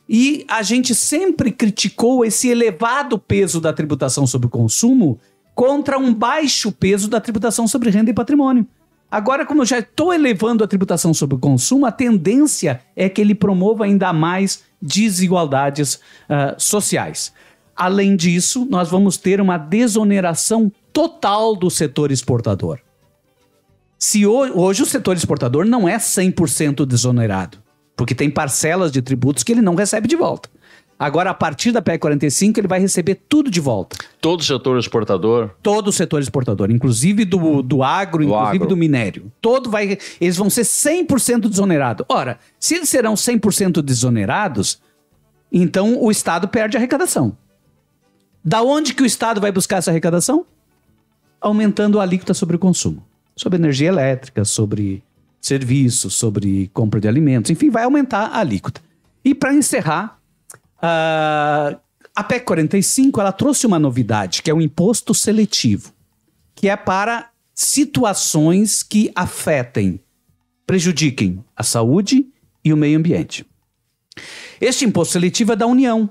E a gente sempre criticou esse elevado peso da tributação sobre o consumo contra um baixo peso da tributação sobre renda e patrimônio. Agora, como eu já estou elevando a tributação sobre o consumo, a tendência é que ele promova ainda mais desigualdades sociais. Além disso, nós vamos ter uma desoneração total do setor exportador. Se hoje o setor exportador não é 100% desonerado, porque tem parcelas de tributos que ele não recebe de volta. Agora, a partir da PEC 45, ele vai receber tudo de volta. Todo o setor exportador? Todo o setor exportador, inclusive do agro, do minério. Eles vão ser 100% desonerados. Ora, se eles serão 100% desonerados, então o Estado perde a arrecadação. Da onde que o Estado vai buscar essa arrecadação? Aumentando a alíquota sobre o consumo. Sobre energia elétrica, sobre serviços, sobre compra de alimentos, enfim, vai aumentar a alíquota. E para encerrar, a PEC 45 ela trouxe uma novidade, que é o imposto seletivo, que é para situações que prejudiquem a saúde e o meio ambiente. Este imposto seletivo é da União.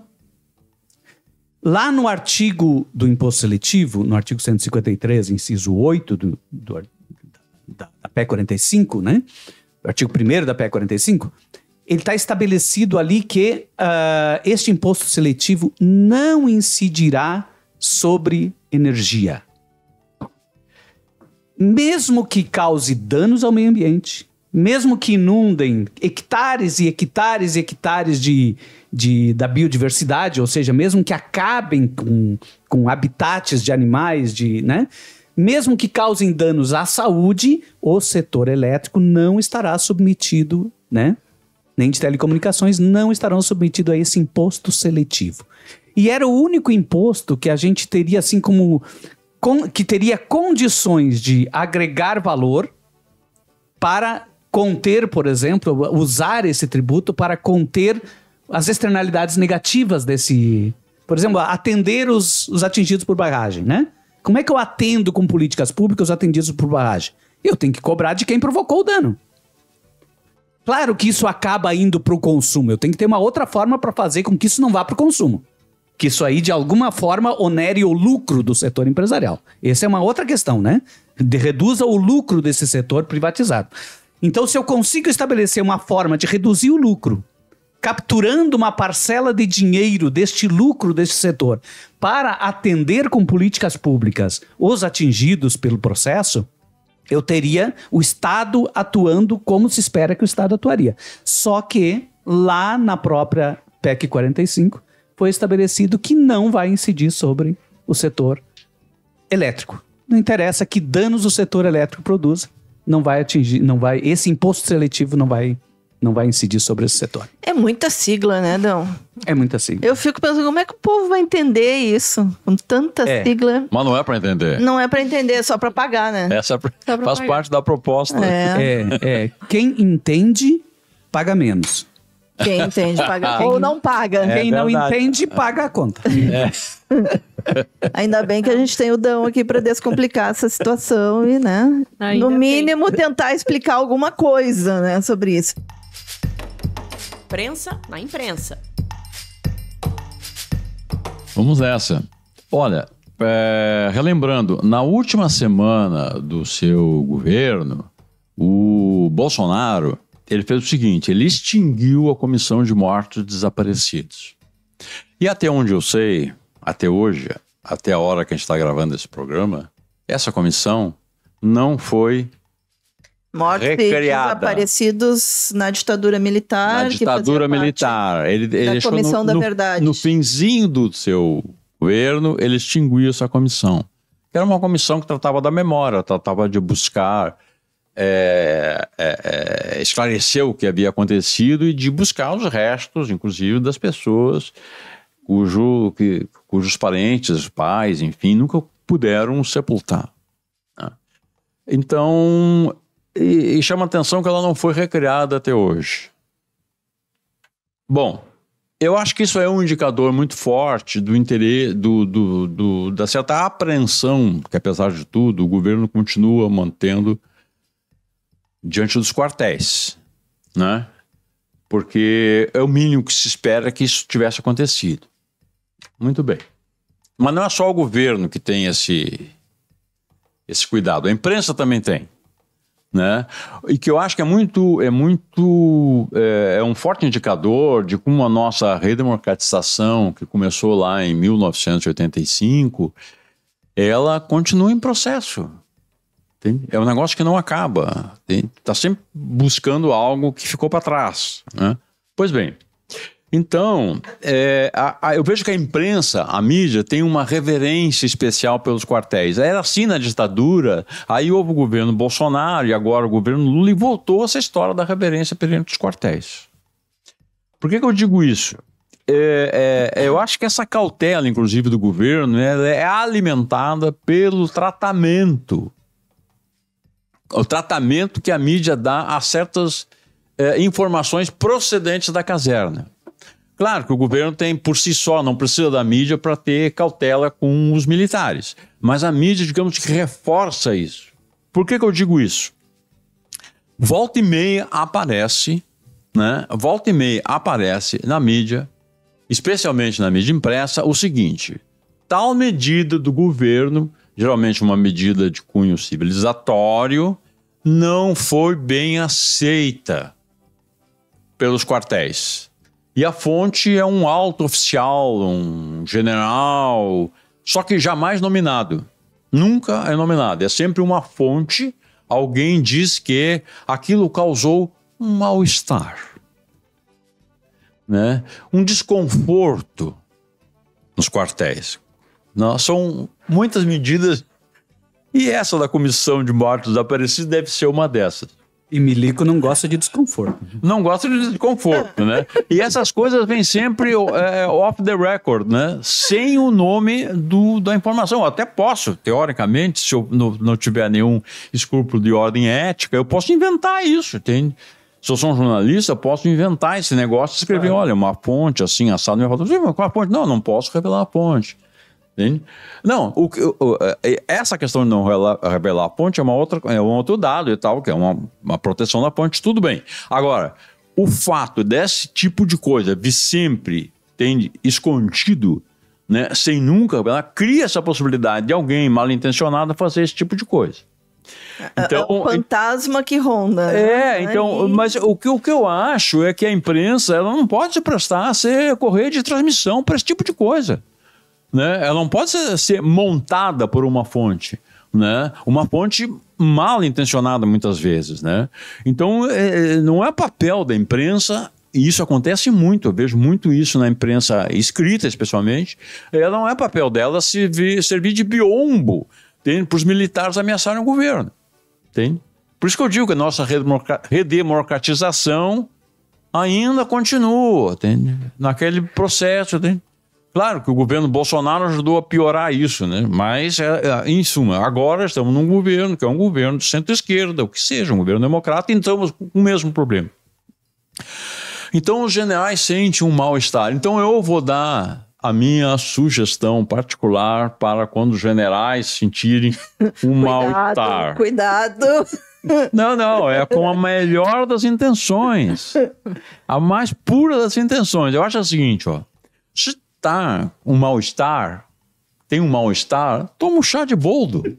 Lá no artigo do imposto seletivo, no artigo 153, inciso 8 da PEC 45, né? O artigo 1º da PEC 45, ele está estabelecido ali que este imposto seletivo não incidirá sobre energia. Mesmo que cause danos ao meio ambiente, mesmo que inundem hectares e hectares e hectares da biodiversidade, ou seja, mesmo que acabem com habitats de animais, né? Mesmo que causem danos à saúde, o setor elétrico não estará submetido, né? Nem de telecomunicações, não estarão submetidos a esse imposto seletivo. E era o único imposto que a gente teria, assim como... que teria condições de agregar valor para conter, por exemplo, usar esse tributo para conter as externalidades negativas desse... Por exemplo, atender os atingidos por barragem, né? Como é que eu atendo com políticas públicas os atendidos por barragem? Eu tenho que cobrar de quem provocou o dano. Claro que isso acaba indo para o consumo. Eu tenho que ter uma outra forma para fazer com que isso não vá para o consumo. Que isso aí, de alguma forma, onere o lucro do setor empresarial. Essa é uma outra questão, né? Reduza o lucro desse setor privatizado. Então, se eu consigo estabelecer uma forma de reduzir o lucro, capturando uma parcela de dinheiro deste lucro deste setor para atender com políticas públicas os atingidos pelo processo, eu teria o Estado atuando como se espera que o Estado atuaria. Só que lá na própria PEC 45 foi estabelecido que não vai incidir sobre o setor elétrico. Não interessa que danos o setor elétrico produza, não vai atingir, esse imposto seletivo não vai incidir sobre esse setor. É muita sigla, né, Dão? É muita sigla. Eu fico pensando, como é que o povo vai entender isso? Com tanta sigla. Mas não é para entender. Não é para entender, é só para pagar, né? Essa faz parte da proposta. Quem entende, paga menos. Quem entende, paga. Ou não paga. Quem não entende, paga a conta. Ainda bem que a gente tem o Dão aqui para descomplicar essa situação e, né, no mínimo, tentar explicar alguma coisa, né, sobre isso. Prensa na imprensa. Vamos nessa. Olha, relembrando, na última semana do seu governo, o Bolsonaro, ele fez o seguinte, ele extinguiu a Comissão de Mortos e Desaparecidos. E até onde eu sei, até hoje, até a hora que a gente está gravando esse programa, essa comissão não foi Mortos e desaparecidos na ditadura militar. Na ditadura militar. Ele da Comissão da Verdade. No finzinho do seu governo, ele extinguiu essa comissão. Era uma comissão que tratava da memória, tratava de buscar esclarecer o que havia acontecido e de buscar os restos, inclusive, das pessoas cujos parentes, pais, enfim, nunca puderam sepultar. Né? Então, e chama a atenção que ela não foi recriada até hoje. Bom, eu acho que isso é um indicador muito forte do interesse, da certa apreensão que, apesar de tudo, o governo continua mantendo diante dos quartéis, né? Porque é o mínimo que se espera que isso tivesse acontecido. Muito bem. Mas não é só o governo que tem esse cuidado, a imprensa também tem, né? E que eu acho que é um forte indicador de como a nossa redemocratização, que começou lá em 1985, ela continua em processo. É um negócio que não acaba. Está sempre buscando algo que ficou para trás. Né? Pois bem, então, eu vejo que a imprensa, a mídia, tem uma reverência especial pelos quartéis. Era assim na ditadura, aí houve o governo Bolsonaro e agora o governo Lula e voltou essa história da reverência perante os quartéis. Por que eu digo isso? Eu acho que essa cautela, inclusive, do governo, é alimentada pelo tratamento. O tratamento que a mídia dá a certas informações procedentes da caserna. Claro que o governo tem por si só, não precisa da mídia para ter cautela com os militares. Mas a mídia, digamos que reforça isso. Por que eu digo isso? Volta e meia aparece, né? Volta e meia aparece na mídia, especialmente na mídia impressa, o seguinte: tal medida do governo, geralmente uma medida de cunho civilizatório, não foi bem aceita pelos quartéis. E a fonte é um alto oficial, um general, só que jamais nominado. Nunca é nominado. É sempre uma fonte, alguém diz que aquilo causou um mal-estar, né? Um desconforto nos quartéis. Não, são muitas medidas, e essa da Comissão de Mortos Desaparecidos deve ser uma dessas. E milico não gosta de desconforto. Não gosta de desconforto, né? E essas coisas vêm sempre off the record, né? Sem o nome da informação. Eu até posso, teoricamente, se eu não tiver nenhum escrúpulo de ordem ética, eu posso inventar isso, entende? Se eu sou um jornalista, eu posso inventar esse negócio e escrever, olha, uma fonte assim, assado, qual a fonte? Não posso revelar a fonte. Entende? Não, essa questão de não revelar a fonte é um outro dado e tal, que é uma proteção da fonte, tudo bem. Agora, o fato desse tipo de coisa vir sempre escondido, né, sem nunca, ela cria essa possibilidade de alguém mal intencionado fazer esse tipo de coisa. Então, É o fantasma que ronda. Né? Então, mas o que eu acho é que a imprensa ela não pode se prestar a ser correia de transmissão para esse tipo de coisa. Né? Ela não pode ser montada por uma fonte. Né? Uma fonte mal intencionada muitas vezes. Né? Então, não é papel da imprensa. E isso acontece muito, eu vejo muito isso na imprensa escrita, especialmente. Ela não é papel dela servir de biombo para os militares ameaçarem o governo. Tem? Por isso que eu digo que a nossa redemocratização ainda continua naquele processo. Tem? Claro que o governo Bolsonaro ajudou a piorar isso, né? Mas, em suma, agora estamos num governo que é um governo de centro-esquerda, o que seja, um governo democrata, e estamos com o mesmo problema. Então, os generais sentem um mal-estar. Então, eu vou dar a minha sugestão particular para quando os generais sentirem um mal-estar. Cuidado! Não, é com a melhor das intenções. A mais pura das intenções. Eu acho o seguinte, ó. Se tá um mal-estar, tem um mal-estar, toma um chá de boldo.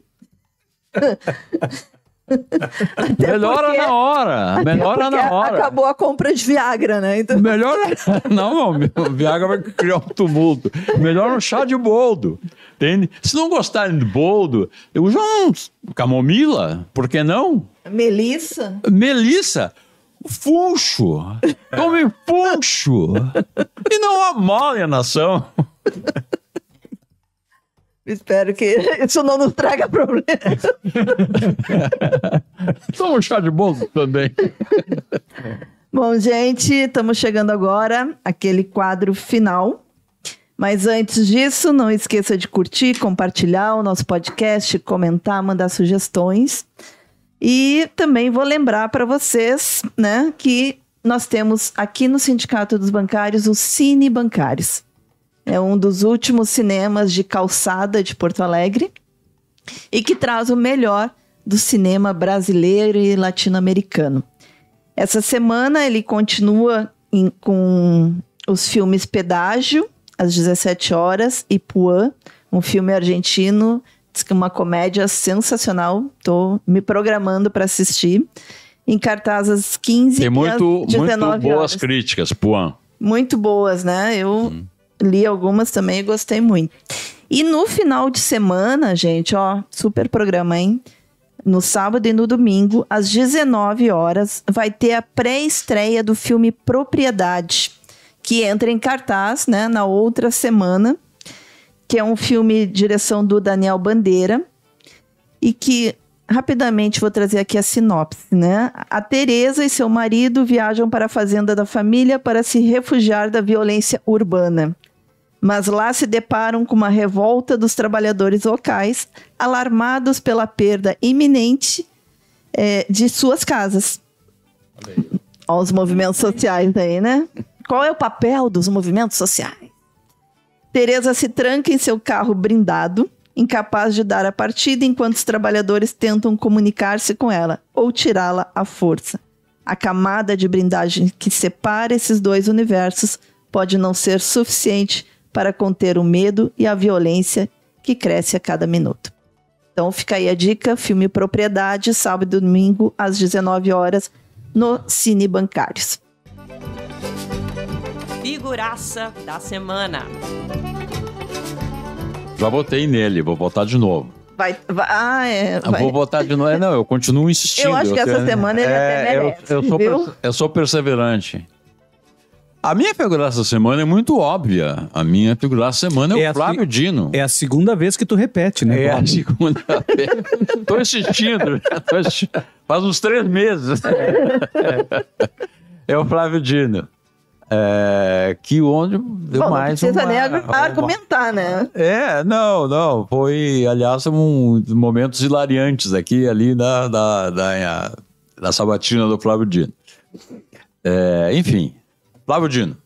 Melhora na hora. Melhora na hora. Acabou a compra de Viagra, né? Então... Melhora. Não, o Viagra vai criar um tumulto. Melhora um chá de boldo. Entende? Se não gostarem de boldo, usa camomila, por que não? Melissa. Funcho. Tome funcho. E não amole a nação. Espero que isso não nos traga problema. Toma um chá de boldo também. Bom, gente, estamos chegando agora àquele quadro final. Mas antes disso, não esqueça de curtir, compartilhar o nosso podcast, comentar, mandar sugestões. E também vou lembrar para vocês, né, que nós temos aqui no Sindicato dos Bancários o Cine Bancários. É um dos últimos cinemas de calçada de Porto Alegre e que traz o melhor do cinema brasileiro e latino-americano. Essa semana ele continua com os filmes Pedágio, às 17 horas, e Puan, um filme argentino, uma comédia sensacional. Estou me programando para assistir. Em cartaz às 15 Tem e às 19 muito boas horas. críticas, Puan. Muito boas, né? Eu li algumas também e gostei muito. E no final de semana, gente, ó, super programa, hein? No sábado e no domingo, às 19 horas, vai ter a pré-estreia do filme Propriedade, que entra em cartaz, né, na outra semana, que é um filme de direção do Daniel Bandeira, e que, rapidamente, vou trazer aqui a sinopse, né? A Teresa e seu marido viajam para a fazenda da família para se refugiar da violência urbana. Mas lá se deparam com uma revolta dos trabalhadores locais, alarmados pela perda iminente de suas casas. Olha os movimentos sociais aí, né? Qual é o papel dos movimentos sociais? Teresa se tranca em seu carro blindado, incapaz de dar a partida enquanto os trabalhadores tentam comunicar-se com ela ou tirá-la à força. A camada de blindagem que separa esses dois universos pode não ser suficiente para conter o medo e a violência que cresce a cada minuto. Então fica aí a dica, filme Propriedade, sábado e domingo, às 19 horas, no Cine Bancários. Figuraça da semana. Já votei nele, vou votar de novo. Vai. Vou votar de novo. Não, eu continuo insistindo. Eu acho que essa semana ele até merece, eu sou perseverante. A minha figuraça da semana é muito óbvia. A minha figuraça da semana é o Flávio Dino. É a segunda vez que tu repete, né? É a segunda vez. Estou insistindo. Faz uns 3 meses. É o Flávio Dino. Que onde deu bom, mais não precisa nem argumentar, né? Não. Foi, aliás, momentos hilariantes aqui ali na sabatina do Flávio Dino. Enfim, Flávio Dino.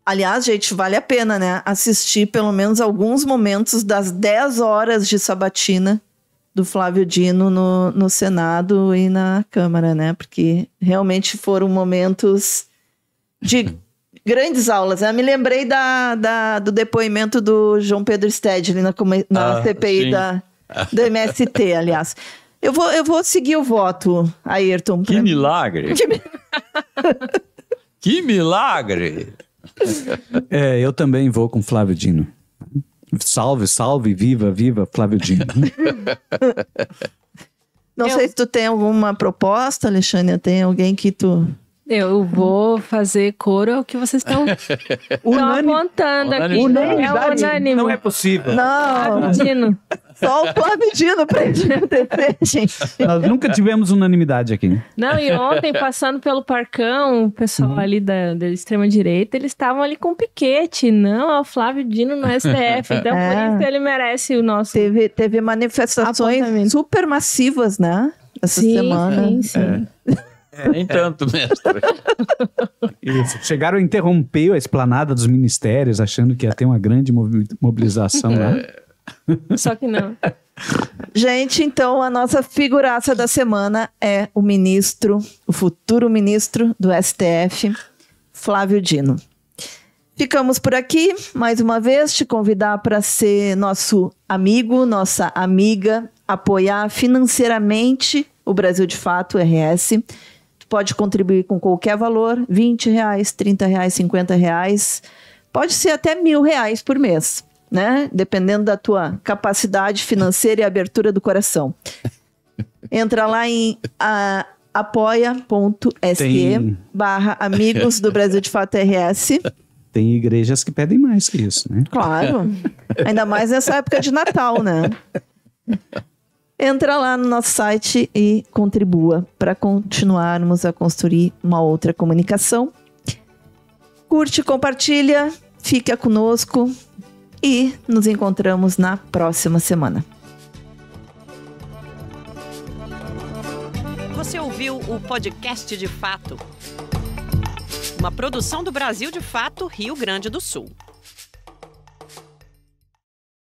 Aliás, gente, vale a pena, né? Assistir pelo menos alguns momentos das 10 horas de sabatina do Flávio Dino no Senado e na Câmara, né? Porque realmente foram momentos de grandes aulas. Eu me lembrei do depoimento do João Pedro Stedley na CPI do MST, aliás. Eu vou seguir o voto, Ayrton. Que milagre! Que milagre! Eu também vou com Flávio Dino. Salve, salve, viva, viva Flávio Dino. Não sei se tu tem alguma proposta, Alexandre. Tem alguém que tu... Eu vou fazer coro ao que vocês estão apontando aqui. É unânime. Não é possível. Não, Dino. só o Flávio Dino pra acontecer, gente. Nós nunca tivemos unanimidade aqui. Não, e ontem, passando pelo Parcão, o pessoal ali da extrema-direita, eles estavam ali com piquete. Não, é o Flávio Dino no STF. Então, por isso ele merece o nosso... Teve manifestações apontamento. super massivas, né? Essa semana. Sim. Nem tanto, mestre. Isso. Chegaram a interromper a esplanada dos ministérios, achando que ia ter uma grande mobilização lá. Só que não. Gente, então a nossa figuraça da semana é o futuro ministro do STF, Flávio Dino. Ficamos por aqui, mais uma vez, te convidar para ser nosso amigo, nossa amiga, apoiar financeiramente o Brasil de Fato, RS. Pode contribuir com qualquer valor, R$20, R$30, R$50. Pode ser até R$1.000 por mês, né? Dependendo da tua capacidade financeira e abertura do coração. Entra lá em apoia.se/amigos do Brasil de Fato RS. Tem igrejas que pedem mais que isso, né? Claro. Ainda mais nessa época de Natal, né? Entra lá no nosso site e contribua para continuarmos a construir uma outra comunicação. Curte, compartilha, fica conosco e nos encontramos na próxima semana. Você ouviu o podcast de Fato, uma produção do Brasil de Fato, Rio Grande do Sul.